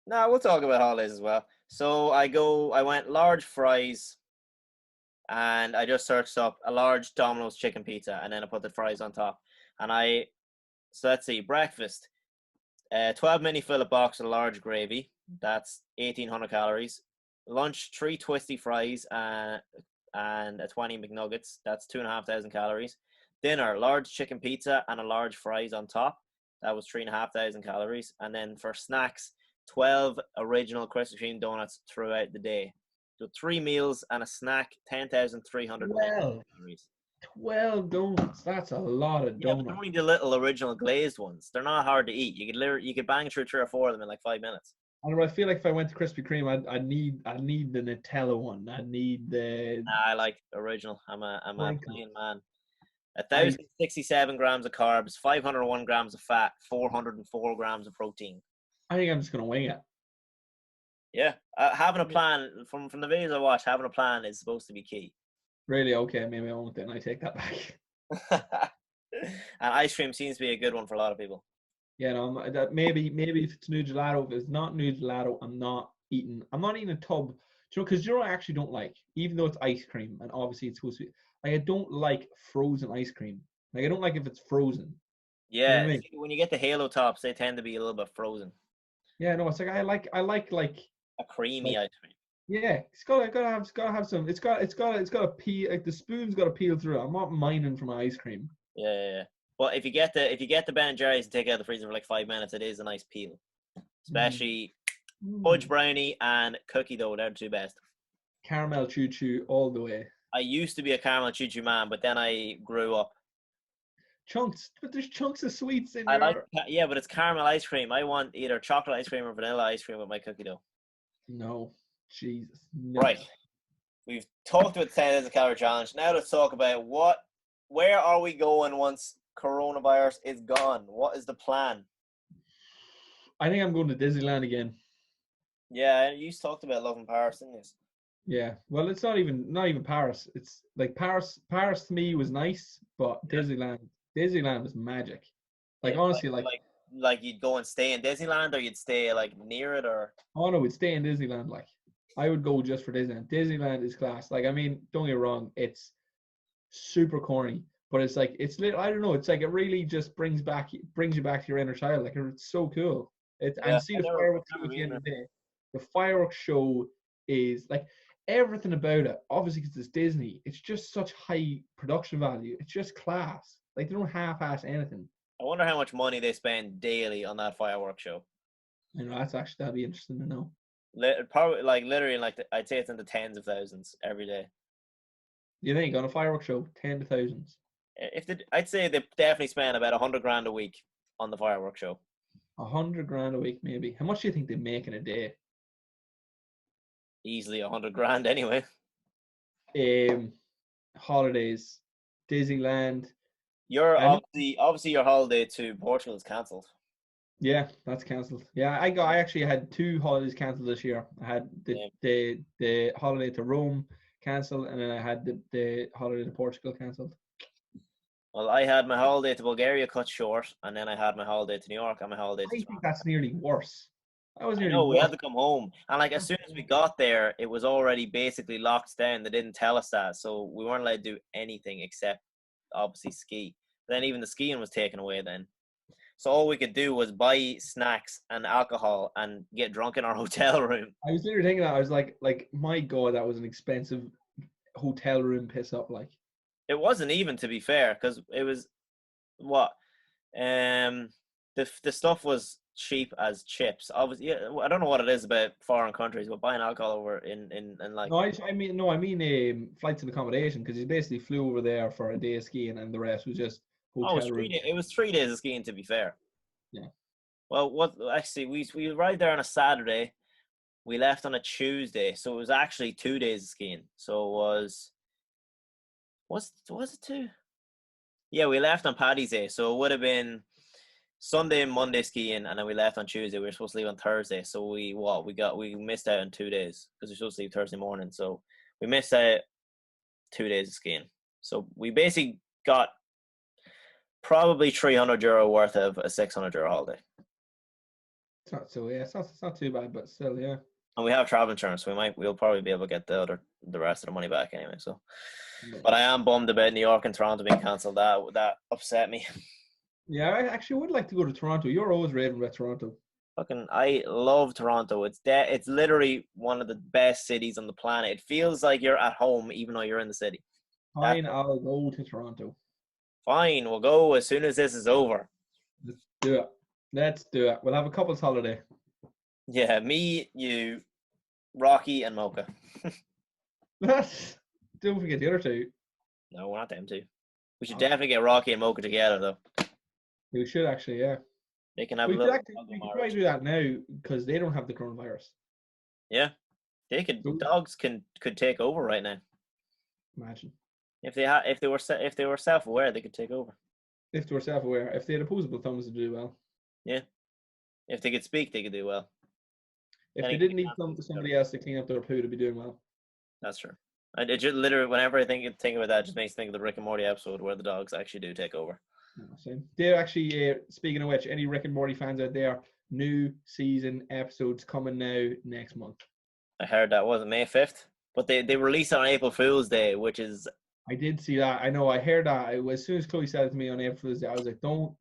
No, we'll talk about holidays as well. So I went large fries, and I just searched up a large Domino's chicken pizza, and then I put the fries on top. And so let's see, breakfast, 12 mini fillet box of large gravy. That's 1,800 calories. Lunch, 3 twisty fries and a 20 McNuggets. That's 2,500 calories. Dinner, large chicken pizza and a large fries on top. That was 3,500 calories. And then for snacks, 12 original Krispy Kreme donuts throughout the day. So 3 meals and a snack, 10,300 calories. 12 donuts. That's a lot of donuts. Yeah, but only the little original glazed ones. They're not hard to eat. You could bang through 3 or 4 of them in like 5 minutes. I feel like if I went to Krispy Kreme, I need the Nutella one. I need the. Nah, I like original. I'm a plain man. 1,067 grams of carbs, 501 grams of fat, 404 grams of protein. I think I'm just gonna wing it. Yeah, having a plan from the videos I watch, having a plan is supposed to be key. Really? Okay, maybe I won't then. I take that back. And ice cream seems to be a good one for a lot of people. Yeah, no, maybe if it's new gelato. If it's not new gelato, I'm not eating a tub. you know, because you know what I actually don't like, even though it's ice cream and obviously it's supposed to be, like I don't like frozen ice cream. Like I don't like if it's frozen. You know Yeah, what I mean? see, when you get the Halo tops, they tend to be a little bit frozen. Yeah, no, it's like I like A creamy like ice cream. yeah, it's gotta have some. It's got to peel. Like the spoon's got to peel through. I'm not mining for my ice cream. Yeah, yeah, yeah. But if you get the Ben and Jerry's and take it out of the freezer for like 5 minutes, it is a nice peel. Especially fudge brownie and cookie dough. They're the two best. Caramel choo choo all the way. I used to be a caramel choo choo man, but then I grew up. Chunks, but there's chunks of sweets in I your. like, yeah, but it's caramel ice cream. I want either chocolate ice cream or vanilla ice cream with my cookie dough. No, Jesus, no. Right. We've talked about the 10 days of calorie challenge. Now let's talk about where are we going once coronavirus is gone? What is the plan? I think I'm going to Disneyland again. Yeah, you talked about loving Paris, didn't you? Yeah, well, it's not even Paris. It's like Paris. Paris to me was nice, but Disneyland was magic. Like Yeah, honestly, like you'd go and stay in Disneyland, or you'd stay like near it, or oh no, we'd stay in Disneyland. Like I would go just for Disneyland. Disneyland is class. Like I mean, don't get me wrong, it's super corny, but it's like I don't know. It's like it really just brings you back to your inner child. Like it's so cool. yeah. And see the fireworks show at the end of the day. The fireworks show is like everything about it. Obviously, because it's Disney, it's just such high production value. It's just class. Like they don't half-ass anything. I wonder how much money they spend daily on that fireworks show. You know, that'd be interesting to know. Probably like literally like I'd say it's in the tens of thousands every day. You think on a fireworks show, 10 to thousands? I'd say they definitely spend about 100 grand a week on the fireworks show. 100 grand a week, maybe. How much do you think they make in a day? Easily 100 grand anyway. Holidays, Disneyland. Your I know- obviously your holiday to Portugal is cancelled. Yeah, that's cancelled. Yeah, I actually had 2 holidays cancelled this year. I had the holiday to Rome cancelled, and then I had the holiday to Portugal cancelled. Well, I had my holiday to Bulgaria cut short, and then I had my holiday to New York and my holiday I to think Toronto. that's nearly worse. That was I nearly know, we worse. had to come home. And like as soon as we got there, it was already basically locked down. They didn't tell us that. So we weren't allowed to do anything except obviously ski. Then even the skiing was taken away then. So all we could do was buy snacks and alcohol and get drunk in our hotel room. I was literally thinking that. I was like, my God, that was an expensive hotel room piss up. Like, It wasn't even, to be fair, because it was what? The stuff was cheap as chips. Obviously, yeah, I don't know what it is about foreign countries, but buying alcohol over in like no, I mean flights and accommodation, because he basically flew over there for a day of skiing, and the rest was just hotel room. It was 3 days of skiing, to be fair. Yeah. Well, we arrived there on a Saturday. We left on a Tuesday, so it was actually 2 days of skiing. So it was it 2? Yeah, we left on Paddy's Day, so it would have been Sunday and Monday skiing, and then we left on Tuesday. We were supposed to leave on Thursday, so we missed out on 2 days because we were supposed to leave Thursday morning. So we missed out 2 days of skiing. So we basically got probably €300 worth of a €600 holiday. It's not so it's not too bad, but still, yeah. And we have travel insurance, so we'll probably be able to get the rest of the money back anyway. So, but I am bummed about New York and Toronto being cancelled. That upset me. Yeah, I actually would like to go to Toronto. You're always raving about Toronto. I love Toronto. It's literally one of the best cities on the planet. It feels like you're at home even though you're in the city. Fine, I'll go to Toronto. Fine, we'll go as soon as this is over. Let's do it. We'll have a couple's holiday. Yeah, me, you, Rocky, and Mocha. Don't forget the other 2. No, we're not them two. We should definitely get Rocky and Mocha together, though. We should actually, yeah. They can have We a could little. we could probably do that now because they don't have the coronavirus. Yeah, they could. Dogs could take over right now. Imagine if they were self-aware, they could take over. if they were self-aware. If they had opposable thumbs, to do well. Yeah, if they could speak, they could do well. If they didn't need somebody else to clean up their poo, to be doing well. That's true. It just literally, whenever I think about that, it just makes me think of the Rick and Morty episode where the dogs actually do take over. Same. They're actually, speaking of which, any Rick and Morty fans out there, new season episodes coming now next month. I heard that wasn't May 5th, but they released it on April Fool's Day, which is I did see that. I know. I heard that. As soon as Chloe said it to me on April Fool's Day, I was like, don't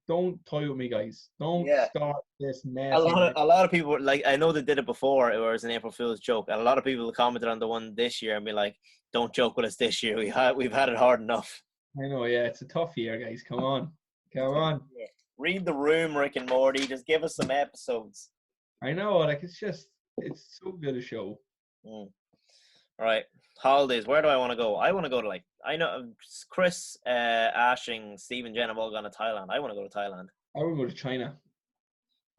toy with me, guys. Don't yeah. start this mess. A lot of people like I know they did it before. It was an April Fool's joke, and a lot of people commented on the one this year and be like, "Don't joke with us this year. We've had it hard enough." I know. Yeah, it's a tough year, guys. Come on. Read the room, Rick and Morty. Just give us some episodes. I know. Like it's so good a show. All right. Holidays. Where do I want to go? I want to go to I know Chris, Ashing, Stephen, Jen have all gone to Thailand. I want to go to Thailand. I would go to China.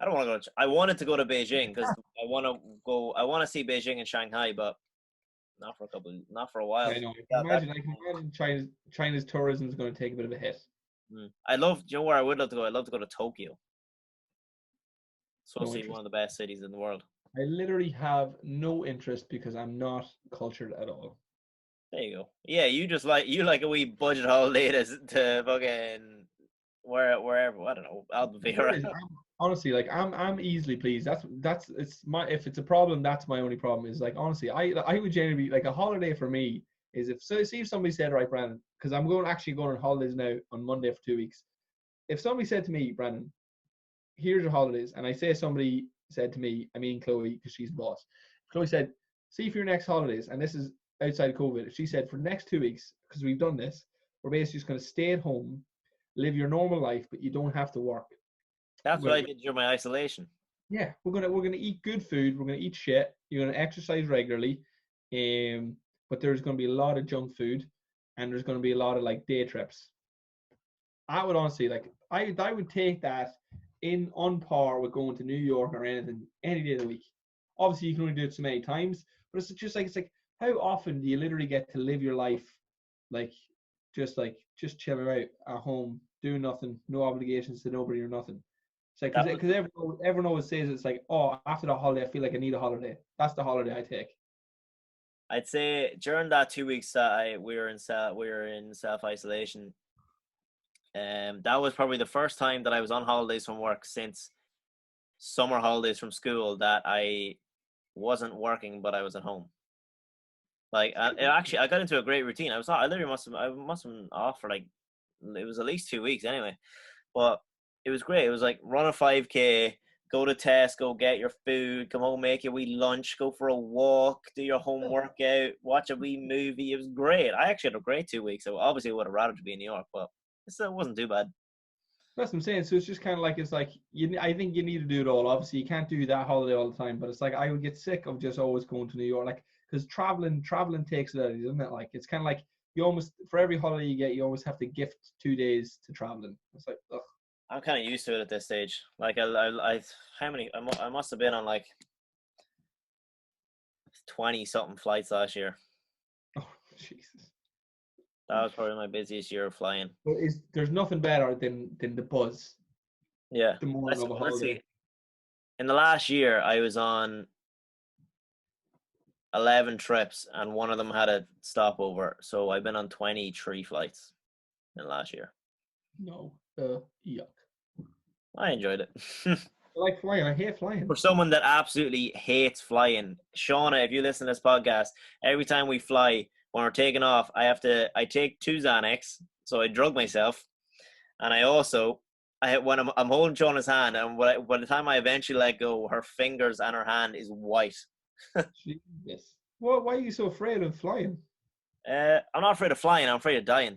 I don't want to go. I wanted to go to Beijing because I want to go. I want to see Beijing and Shanghai, but not for a while. I know. I can imagine China's tourism is going to take a bit of a hit. I love. Do you know where I would love to go? I'd love to go to Tokyo. No Supposed to be one of the best cities in the world. I literally have no interest because I'm not cultured at all. There you go. Yeah, you like a wee budget holiday to fucking wherever. I don't know, Albufeira. Honestly, like I'm easily pleased. If it's a problem, that's my only problem. Is like honestly, I would generally be like a holiday for me is if somebody said, right, Brandon, because I'm going on holidays now on Monday for 2 weeks. If somebody said to me, Brandon, here's your holidays, and I say somebody said to me, I mean Chloe, because she's the boss. Chloe said, see for your next holidays, and this is outside of COVID. She said for the next 2 weeks, because we've done this, we're basically just going to stay at home, live your normal life, but you don't have to work. That's what I did during my isolation. Yeah, we're gonna eat good food. We're gonna eat shit. You're gonna exercise regularly, but there's gonna be a lot of junk food, and there's gonna be a lot of like day trips. I would honestly I would take that on par with going to New York or anything any day of the week. Obviously, you can only do it so many times, but it's like how often do you literally get to live your life just chilling out at home, doing nothing, no obligations to nobody or nothing. It's like because everyone always says it's like, oh, after the holiday I feel like I need a holiday. That's the holiday I take. I'd say during that 2 weeks that we were in self isolation, that was probably the first time that I was on holidays from work since summer holidays from school that I wasn't working but I was at home. Like I got into a great routine. I literally must have been off for it was at least 2 weeks anyway, but it was great. It was like run a 5K, go to Tesco, get your food, come home, make your wee lunch, go for a walk, do your home workout, watch a wee movie. It was great. I actually had a great 2 weeks. So obviously I would have rather to be in New York, but it still wasn't too bad. That's what I'm saying. So it's just kind of like I think you need to do it all. Obviously, you can't do that holiday all the time, but it's like I would get sick of just always going to New York, because traveling takes it out of you, isn't it? Like it's kind of like you almost for every holiday you get, you always have to gift 2 days to traveling. It's like ugh. I'm kind of used to it at this stage. Like I must have been on 20 something flights last year. Oh Jesus. That was probably my busiest year of flying. But there's nothing better than the buzz. Yeah. The morning of a holiday. Let's see. In the last year, I was on 11 trips, and one of them had a stopover. So I've been on 23 flights in the last year. No, yuck. I enjoyed it. I like flying. I hate flying. For someone that absolutely hates flying, Shauna, if you listen to this podcast, every time we fly, when we're taking off, I take 2 Xanax, so I drug myself, and when I'm holding Shauna's hand, and by the time I eventually let go, her fingers and her hand is white. Jesus. Well, why are you so afraid of flying? I'm not afraid of flying. I'm afraid of dying.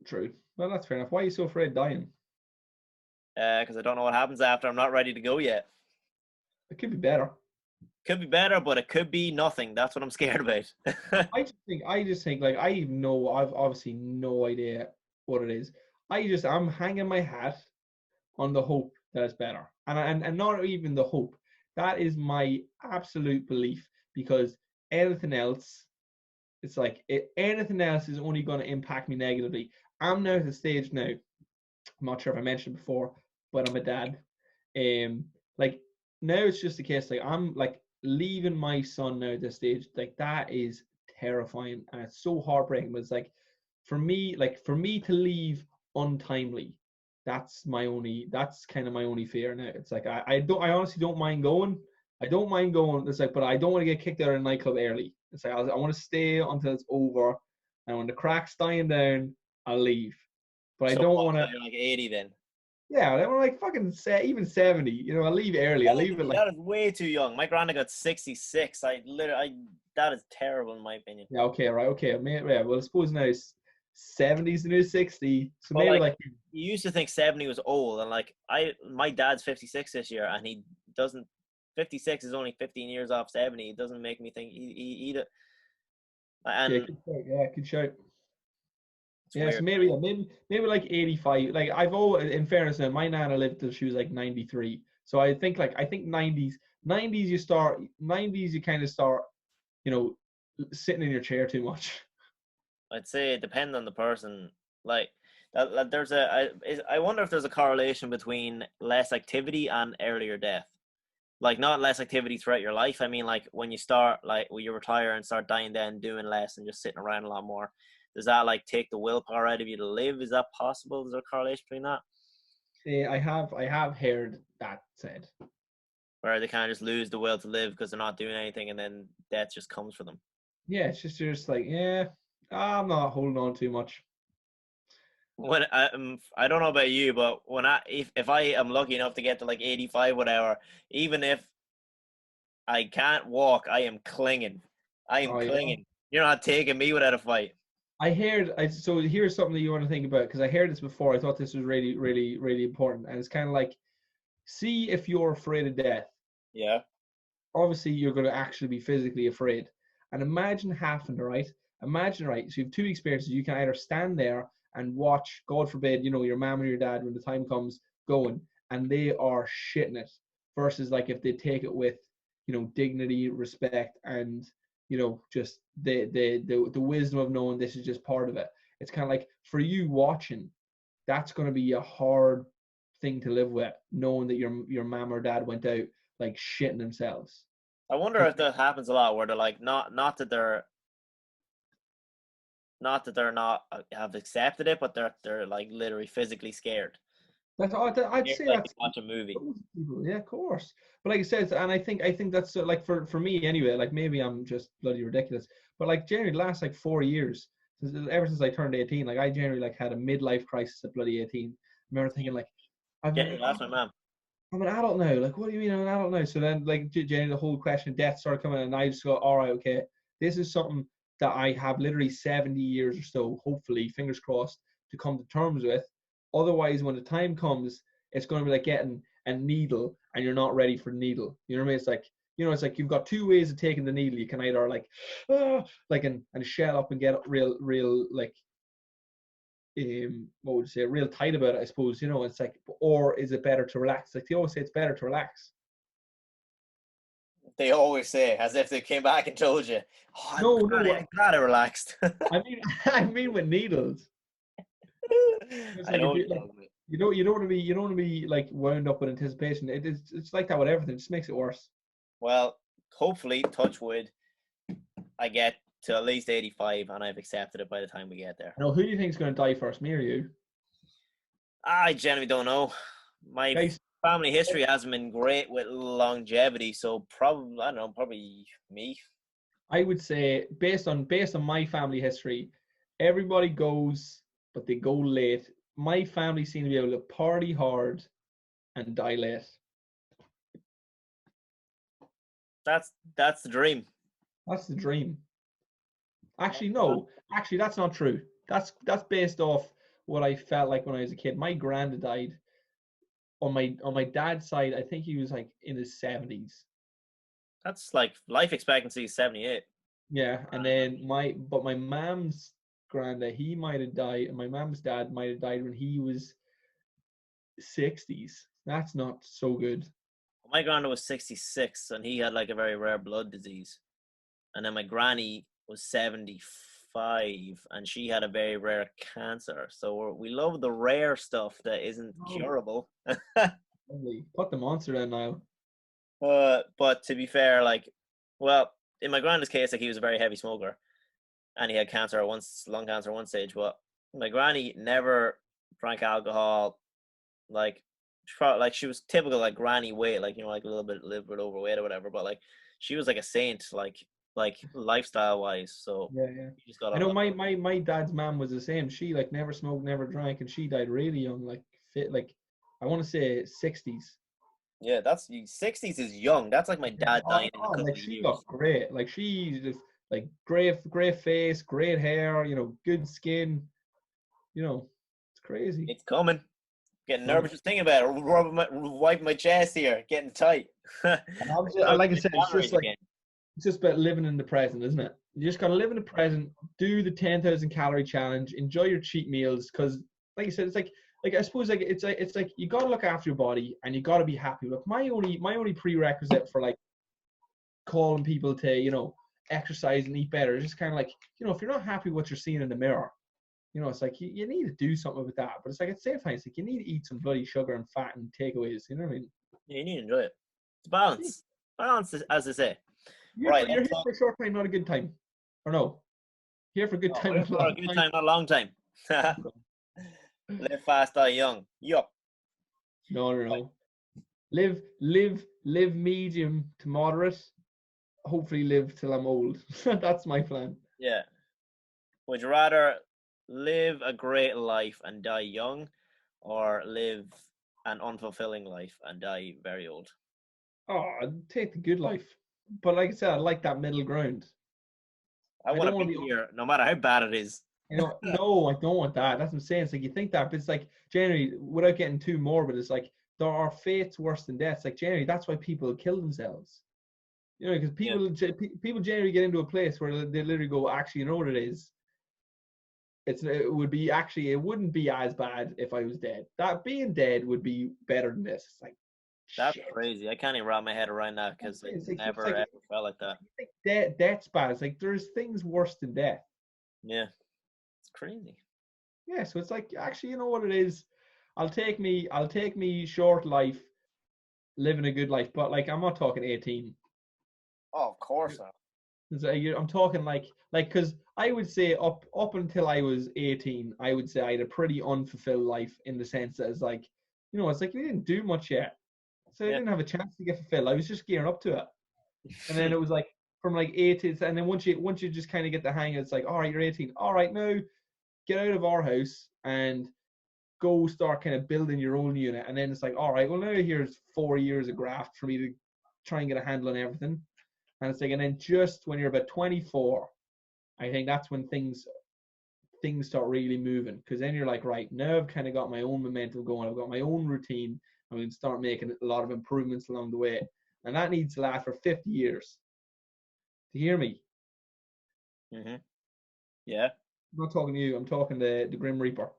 True. Well, that's fair enough. Why are you so afraid of dying? Because I don't know what happens after. I'm not ready to go yet. It could be better. Could be better, but it could be nothing. That's what I'm scared about. I just think like I've obviously no idea what it is. I'm hanging my hat on the hope that it's better, and not even the hope. That is my absolute belief, because anything else, it's like anything else is only going to impact me negatively. I'm now at the stage now. I'm not sure if I mentioned it before, but I'm a dad. Like now it's just a case like I'm like leaving my son now at this stage. Like that is terrifying, and it's so heartbreaking. But it's like for me to leave untimely, that's kind of my only fear now. It's like I honestly don't mind going, I don't mind going. It's like, but I don't want to get kicked out of a nightclub early. It's like I want to stay until it's over, and when the crack's dying down, I'll leave. But I So don't what, want to. so you're like 80 then? Yeah, I want like fucking even 70. You know, I leave early. I leave it like. That is way too young. My granddad got 66. That is terrible in my opinion. Yeah. Okay. Right. Okay. Yeah. Well, I suppose now 70's the new 60. So But maybe like, like. you used to think 70 was old, and like my dad's 56 this year, and he doesn't. 56 is only 15 years off 70. It doesn't make me think he Yeah. and Good shout. Yeah. Good shout. it's Yeah, so weird. maybe like 85. Like I've always, in fairness, now my nana lived till she was like 93. So I think 90s you kind of start, you know, sitting in your chair too much. I'd say it depends on the person. Like there's I wonder if there's a correlation between less activity and earlier death. Like not less activity throughout your life. I mean, like when you start, like when you retire and start dying down, doing less and just sitting around a lot more. Does that like take the willpower out of you to live? Is that possible? Is there a correlation between that? I have heard that said. Where they kind of just lose the will to live because they're not doing anything, and then death just comes for them. Yeah, it's just you're just like, yeah, I'm not holding on too much. When I don't know about you, but when if I am lucky enough to get to like 85 whatever, even if I can't walk, I am clinging. I am Oh yeah. clinging. You're not taking me without a fight. So here's something that you want to think about because I heard this before. I thought this was really, really, really important, and it's kind of like, see if you're afraid of death. Yeah. Obviously you're going to actually be physically afraid. And imagine having, right? Imagine, right? So you have two experiences. You can either stand there and watch, God forbid, you know, your mom or your dad when the time comes going, and they are shitting it, versus like if they take it with, you know, dignity, respect, and you know, just the wisdom of knowing this is just part of it. It's kind of like for you watching, that's going to be a hard thing to live with, knowing that your mom or dad went out like shitting themselves. I wonder if that happens a lot where they're like not that they're not have accepted it, but they're like literally physically scared. That's I'd Scared say like they that's watch a movie. people. Yeah, of course. But like I said, and I think that's like for me anyway. Like maybe I'm just bloody ridiculous, but like generally the last like 4 years, ever since I turned 18, like I generally like had a midlife crisis at bloody 18. I remember thinking like, I'm Yeah, that's my mom. I'm an adult now. Like, what do you mean I'm an adult now? So then, like, generally the whole question of death started coming, and I just go, all right, okay, this is something that I have literally 70 years or so, hopefully, fingers crossed, to come to terms with. Otherwise, when the time comes, it's going to be like getting a needle, and you're not ready for the needle. You know what I mean? It's like, you know, it's like you've got two ways of taking the needle. You can either like, like and shell up and get real like what would you say, real tight about it, I suppose, you know. It's like, or is it better to relax? Like they always say it's better to relax. They always say, as if they came back and told you, oh, No, I'm glad I relaxed. I mean I mean with needles. It's I like know if you don't want to be like wound up with anticipation. It's like that with everything. It just makes it worse. Well, hopefully, touch wood, I get to at least 85 and I've accepted it by the time we get there. Now, who do you think is going to die first, me or you? I genuinely don't know. My Guys, family history hasn't been great with longevity, so probably, I don't know, probably me. I would say based on my family history, everybody goes, but they go late. My family seem to be able to party hard and die late. That's the dream. That's the dream. Actually, no. Actually, that's not true. That's based off what I felt like when I was a kid. My granddad died on my dad's side. I think he was like in his 70s. That's like life expectancy is 78. Yeah, and then my mom's granddad, he might have died, and my mom's dad might have died when he was 60s. That's not so good. My granddad was 66 and he had like a very rare blood disease. And then my granny was 75 and she had a very rare cancer. So we love the rare stuff that isn't curable. Put the monster down now. But to be fair, like, well, in my granddad's case, like he was a very heavy smoker and he had cancer at once, lung cancer at one stage. But my granny never drank alcohol. Like, She was typical like granny weight, like like a little bit overweight or whatever. But like she was like a saint, like lifestyle wise. So Yeah. you just got I know my dad's mom was the same. She like never smoked, never drank, and she died really young, like fit, like I want to say 60s. Yeah, that's 60s is young. That's like my dad dying in a couple Like of she years. looked great. Like she just like great face, great hair, good skin. It's crazy. It's coming. Getting nervous just thinking about it. Wiping my chest here, getting tight. Like I said, it's just about living in the present, isn't it? You just gotta live in the present, do the 10,000 calorie challenge, enjoy your cheat meals, because like I said, it's like I suppose like it's like you gotta look after your body and you gotta be happy. Look, my only prerequisite for like calling people to exercise and eat better is just kind of like if you're not happy with what you're seeing in the mirror, it's like you need to do something with that. But it's like at the same time, it's like you need to eat some bloody sugar and fat and takeaways. You know what I mean? Yeah, you need to enjoy it. It's balance. Balance, as they say. You're here for a short time, not a good time. Or no? Here for a good time. For a good time, not a long time. Live fast, die young. Yup. No. Live medium to moderate. Hopefully live till I'm old. That's my plan. Yeah. Would you rather live a great life and die young, or live an unfulfilling life and die very old? Oh, I'd take the good life. But like I said, I like that middle ground. I want to be here no matter how bad it is. No, I don't want that. That's what I'm saying. It's like you think that, but it's like generally, without getting too morbid, it's like there are fates worse than death. It's like generally, that's why people kill themselves. Because people generally get into a place where they literally go, actually, you know what it is? It wouldn't be as bad if I was dead. That being dead would be better than this. It's like, that's shit. crazy. I can't even wrap my head around that because I never ever felt like that. Death's bad. It's like there's things worse than death. Yeah, it's crazy. Yeah, so it's like actually, you know what it is? I'll take me short life, living a good life, but like I'm not talking 18. Oh, of course not. I'm talking like because I would say up until I was 18, I would say I had a pretty unfulfilled life in the sense that it's like, it's like we didn't do much yet. So I didn't have a chance to get fulfilled. I was just gearing up to it. And then it was like from like 18, and then once you just kind of get the hang of it, it's like, all right, you're 18. All right, now get out of our house and go start kind of building your own unit. And then it's like, all right, well now here's 4 years of graft for me to try and get a handle on everything. And it's like, and then just when you're about 24, I think that's when things start really moving. Because then you're like, right, now I've kind of got my own momentum going. I've got my own routine. I'm going to start making a lot of improvements along the way. And that needs to last for 50 years. Do you hear me? Mm-hmm. Yeah. I'm not talking to you. I'm talking to the Grim Reaper.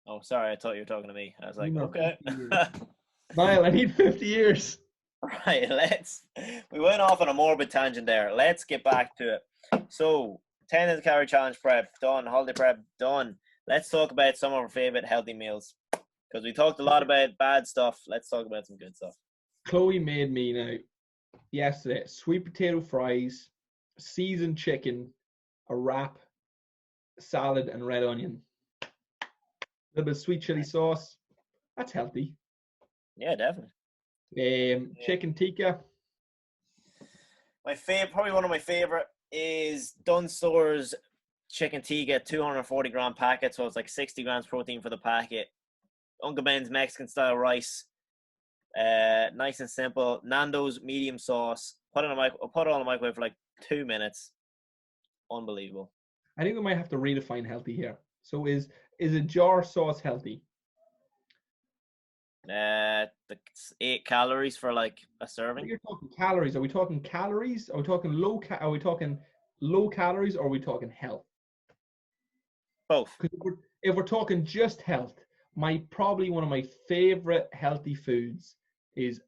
Oh, sorry. I thought you were talking to me. I was like, okay. Niall, I need 50 years. Right, we went off on a morbid tangent there. Let's get back to it. So, 10 calorie challenge prep done, holiday prep done. Let's talk about some of our favorite healthy meals. Because we talked a lot about bad stuff. Let's talk about some good stuff. Chloe made me now yesterday sweet potato fries, seasoned chicken, a wrap, salad, and red onion. A little bit of sweet chili sauce. That's healthy. Yeah, definitely. Chicken tikka. Probably one of my favorite is Dunstore's chicken tikka, 240 gram packet, so it's like 60 grams protein for the packet. Uncle Ben's Mexican style rice, nice and simple. Nando's medium sauce. Put it on the microwave for like 2 minutes. Unbelievable. I think we might have to redefine healthy here. So is a jar sauce healthy? The 8 calories for like a serving. You're talking calories. Are we talking calories? Are we talking Are we talking low calories? Or are we talking health? Both. Because if we're talking just health, probably one of my favorite healthy foods is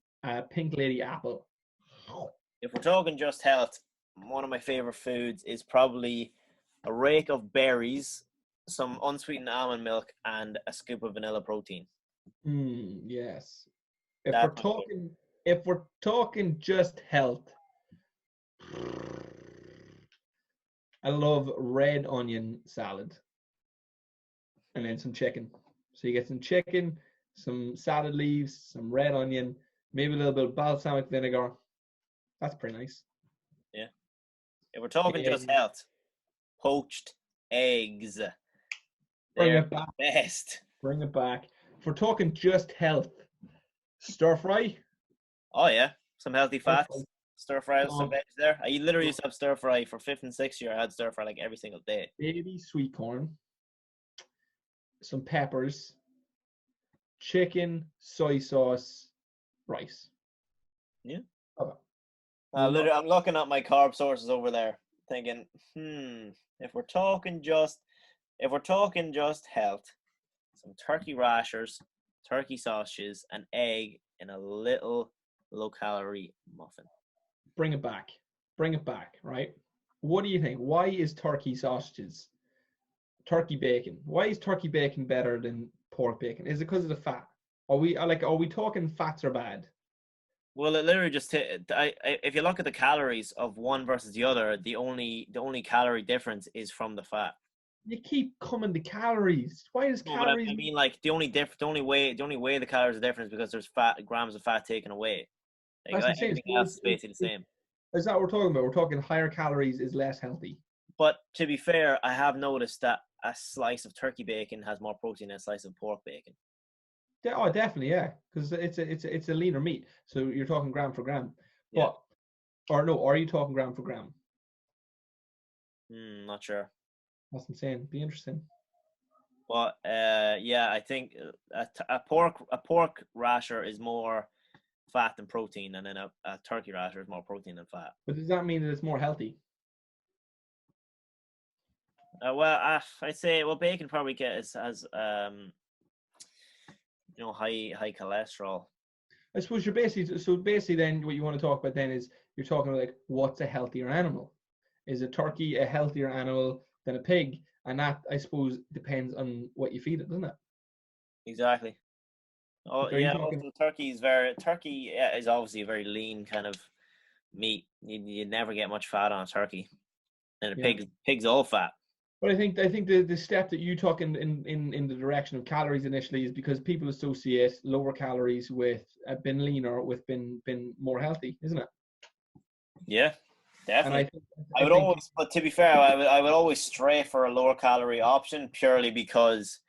Pink Lady apple. If we're talking just health, one of my favorite foods is probably a rake of berries, some unsweetened almond milk, and a scoop of vanilla protein. Yes. If we're talking just health, I love red onion salad, and then some chicken. So you get some chicken, some salad leaves, some red onion, maybe a little bit of balsamic vinegar. That's pretty nice. Yeah. If we're talking just Yeah. health, poached eggs. Bring They're it back. the best. Bring it back. If we're talking just health, stir fry. Oh yeah, some healthy Stir fats. fry. Stir fry with some Um, veg there. I literally used to have stir fry for 5th and 6th year. I had stir fry like every single day. Baby sweet corn, some peppers, chicken, soy sauce, rice. Yeah. Okay. Literally, I'm looking at my carb sources over there, thinking, if we're talking just health, some turkey rashers, turkey sausages, an egg in a little low-calorie muffin. Bring it back. Bring it back, right? What do you think? Why is turkey sausages, turkey bacon? Why is turkey bacon better than pork bacon? Is it because of the fat? Are we talking fats are bad? Well, it literally just if you look at the calories of one versus the other, the only calorie difference is from the fat. You keep coming to calories. Why is No, but calories? I mean, like the only way the calories are different is because there's grams of fat taken away. Like, That's what I'm saying. everything else is basically the same. Is that what we're talking about? We're talking higher calories is less healthy. But to be fair, I have noticed that a slice of turkey bacon has more protein than a slice of pork bacon. Oh, definitely, yeah, because it's a leaner meat. So you're talking gram for gram. Yeah. Are you talking gram for gram? Not sure. That's what I'm saying. Be interesting. But yeah, I think a pork rasher is more fat than protein, and then a turkey rasher is more protein than fat. But does that mean that it's more healthy? Well, I'd say bacon probably has high cholesterol. I suppose you're basically then what you want to talk about then is you're talking about like what's a healthier animal? Is a turkey a healthier animal than a pig? And that I suppose depends on what you feed it, doesn't it? Exactly. Oh Like, yeah, turkey is obviously a very lean kind of meat. You never get much fat on a turkey, and pig's all fat. But I think the step that you took in the direction of calories initially is because people associate lower calories with been leaner, with been more healthy, isn't it? Yeah, definitely. And but to be fair, I would always stray for a lower calorie option purely because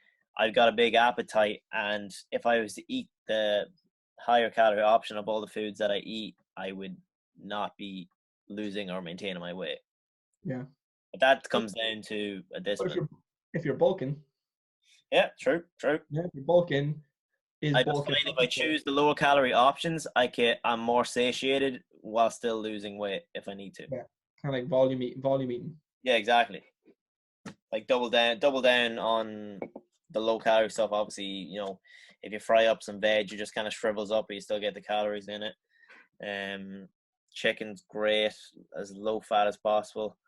I've got a big appetite, and if I was to eat the higher calorie option of all the foods that I eat, I would not be losing or maintaining my weight. Yeah. But that comes down to a discipline. If you're bulking. Yeah, true. Yeah, if you're bulking, I just find if I choose the lower calorie options, I'm more satiated while still losing weight if I need to. Yeah, kind of like volume eating. Yeah, exactly. Like double down on the low calorie stuff. Obviously, if you fry up some veg, it just kind of shrivels up, but you still get the calories in it. Chicken's great, as low fat as possible.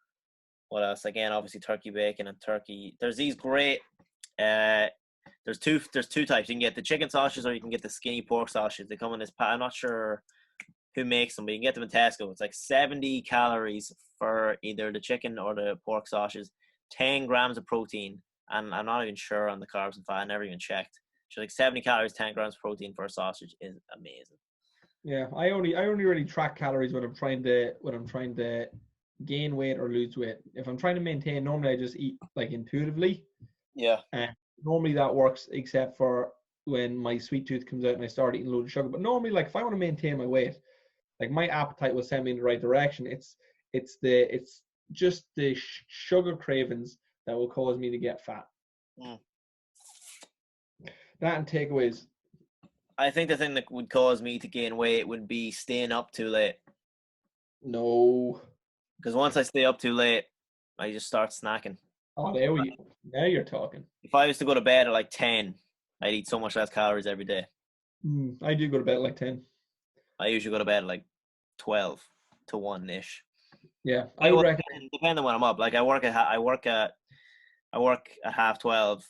What else? Again, obviously turkey bacon and turkey. There's these great. There's two types. You can get the chicken sausages or you can get the skinny pork sausages. They come in this I'm not sure who makes them, but you can get them in Tesco. It's like 70 calories for either the chicken or the pork sausages, 10 grams of protein, and I'm not even sure on the carbs and fat. I never even checked. So like 70 calories, 10 grams of protein for a sausage is amazing. Yeah, I only really track calories when I'm trying to gain weight or lose weight. If I'm trying to maintain, normally I just eat like intuitively. Yeah. And normally that works, except for when my sweet tooth comes out and I start eating a load of sugar. But normally, like if I want to maintain my weight, like my appetite will send me in the right direction. It's just the sugar cravings that will cause me to get fat. That and takeaways. I think the thing that would cause me to gain weight would be staying up too late. No. Because once I stay up too late, I just start snacking. Oh, now you're talking. If I was to go to bed at like 10, I'd eat so much less calories every day. I do go to bed at like 10. I usually go to bed at like 12 to 1-ish. Yeah, I would recommend. Depending on when I'm up. Like I work at 12:30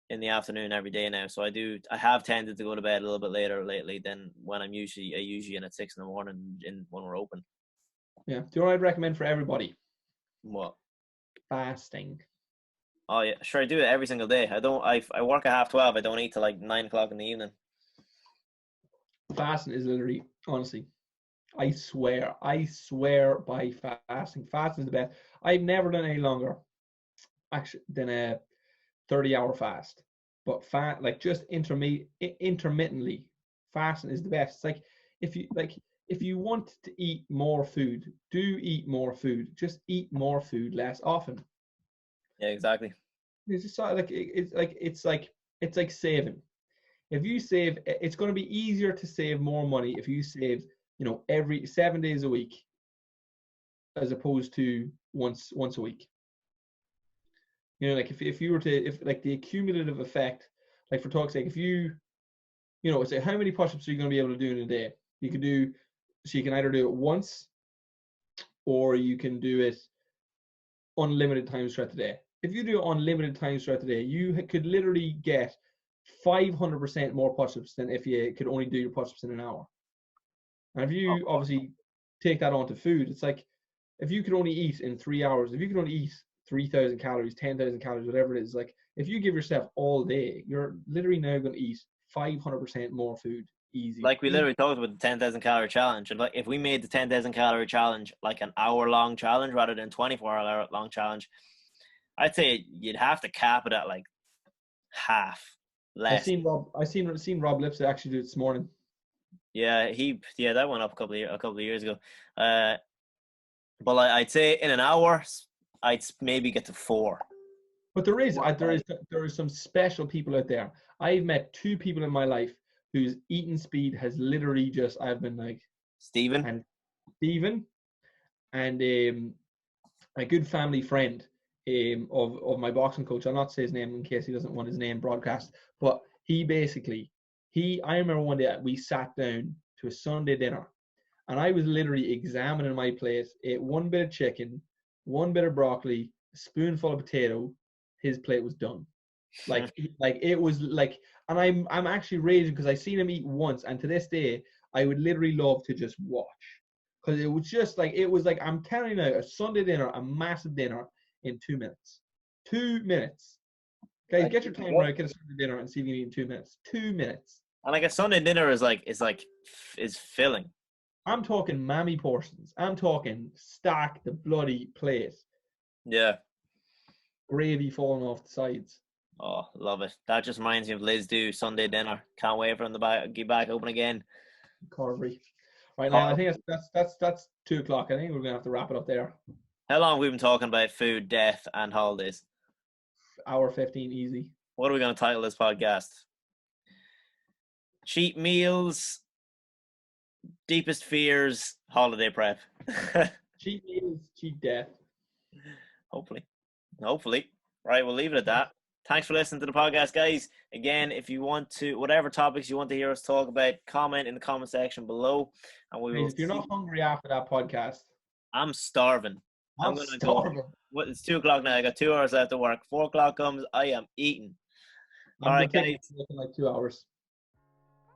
in the afternoon every day now. So I have tended to go to bed a little bit later lately than when I usually in at 6 a.m. when we're open. Yeah. Do you know what I'd recommend for everybody? What? Fasting. Oh yeah, sure. I do it every single day. I work at 12:30. I don't eat till like 9 o'clock in the evening. Fasting is literally, honestly, I swear by fasting. Fasting is the best. I've never done any longer, actually, than a 30-hour fast. But just intermittently, fasting is the best. It's like if you want to eat more food, do eat more food. Just eat more food less often. Yeah, exactly. It's just it's like saving. If you save, it's going to be easier to save more money if you save, every 7 days a week, as opposed to once a week. Like if you were to, if like the accumulative effect, like for talk's sake, if you say how many push-ups are you going to be able to do in a day? You can either do it once, or you can do it unlimited times throughout the day. If you do it unlimited times throughout the day, you could literally get 500% more push-ups than if you could only do your push-ups in an hour. And if you obviously take that onto food, it's like if you could only eat in 3 hours, if you could only eat 3,000 calories, 10,000 calories, whatever it is, like if you give yourself all day, you're literally now going to eat 500% more food easy. Like we literally talked about the 10,000 calorie challenge, and like if we made the 10,000 calorie challenge like an hour-long challenge rather than 24-hour-long challenge, I'd say you'd have to cap it at like half less. I seen Rob Lipsett actually do it this morning. Yeah, that went up a couple of years ago. But I'd say in an hour, I'd maybe get to 4. But there is some special people out there. I've met 2 people in my life whose eating speed has literally just, I've been like Stephen and a good family friend of my boxing coach. I'll not say his name in case he doesn't want his name broadcast, but I remember one day we sat down to a Sunday dinner, and I was literally examining my plate, ate one bit of chicken, one bit of broccoli, a spoonful of potato. His plate was done. Like it was like, and I'm actually raging because I seen him eat once, and to this day I would literally love to just watch, because it was just like, I'm telling you now, a Sunday dinner, a massive dinner in 2 minutes. 2 minutes. Guys, get your time right, get a Sunday dinner and see if you can eat in 2 minutes. 2 minutes. And like a Sunday dinner is filling. I'm talking mammy portions. I'm talking stack the bloody plate. Yeah. Gravy falling off the sides. Oh, love it. That just reminds me of Liz Do Sunday dinner. Can't wait for them to get back open again. Calorie. Right now, I think that's 2 o'clock. I think we're gonna have to wrap it up there. How long have we been talking about food, death, and holidays? Hour 15 easy. What are we going to title this podcast? Cheap meals, deepest fears, holiday prep. Cheap meals, cheap death. Hopefully. Right, we'll leave it at that. Thanks for listening to the podcast, guys. Again, if you want to, whatever topics you want to hear us talk about, comment in the comment section below. And we will. If you're not hungry after that podcast, I'm starving. I'm going to starving. go. Well, it's 2 o'clock now. I got 2 hours left to work. 4 o'clock comes, I am eating. All right, guys. Looking like 2 hours.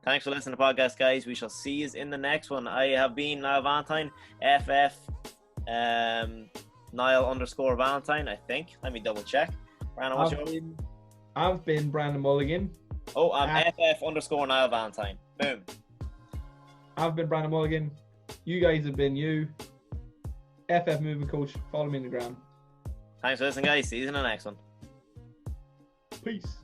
Thanks for listening to the podcast, guys. We shall see you in the next one. I have been Niall Valentine, FF Niall_Valentine, I think. Let me double check. Brandon, what's yours? I've been Brandon Mulligan. Oh, I'm FF_Niall Valentine. Boom. I've been Brandon Mulligan. You guys have been you. FF Movement Coach. Follow me on the gram. Thanks for listening, guys. See you in the next one. Peace.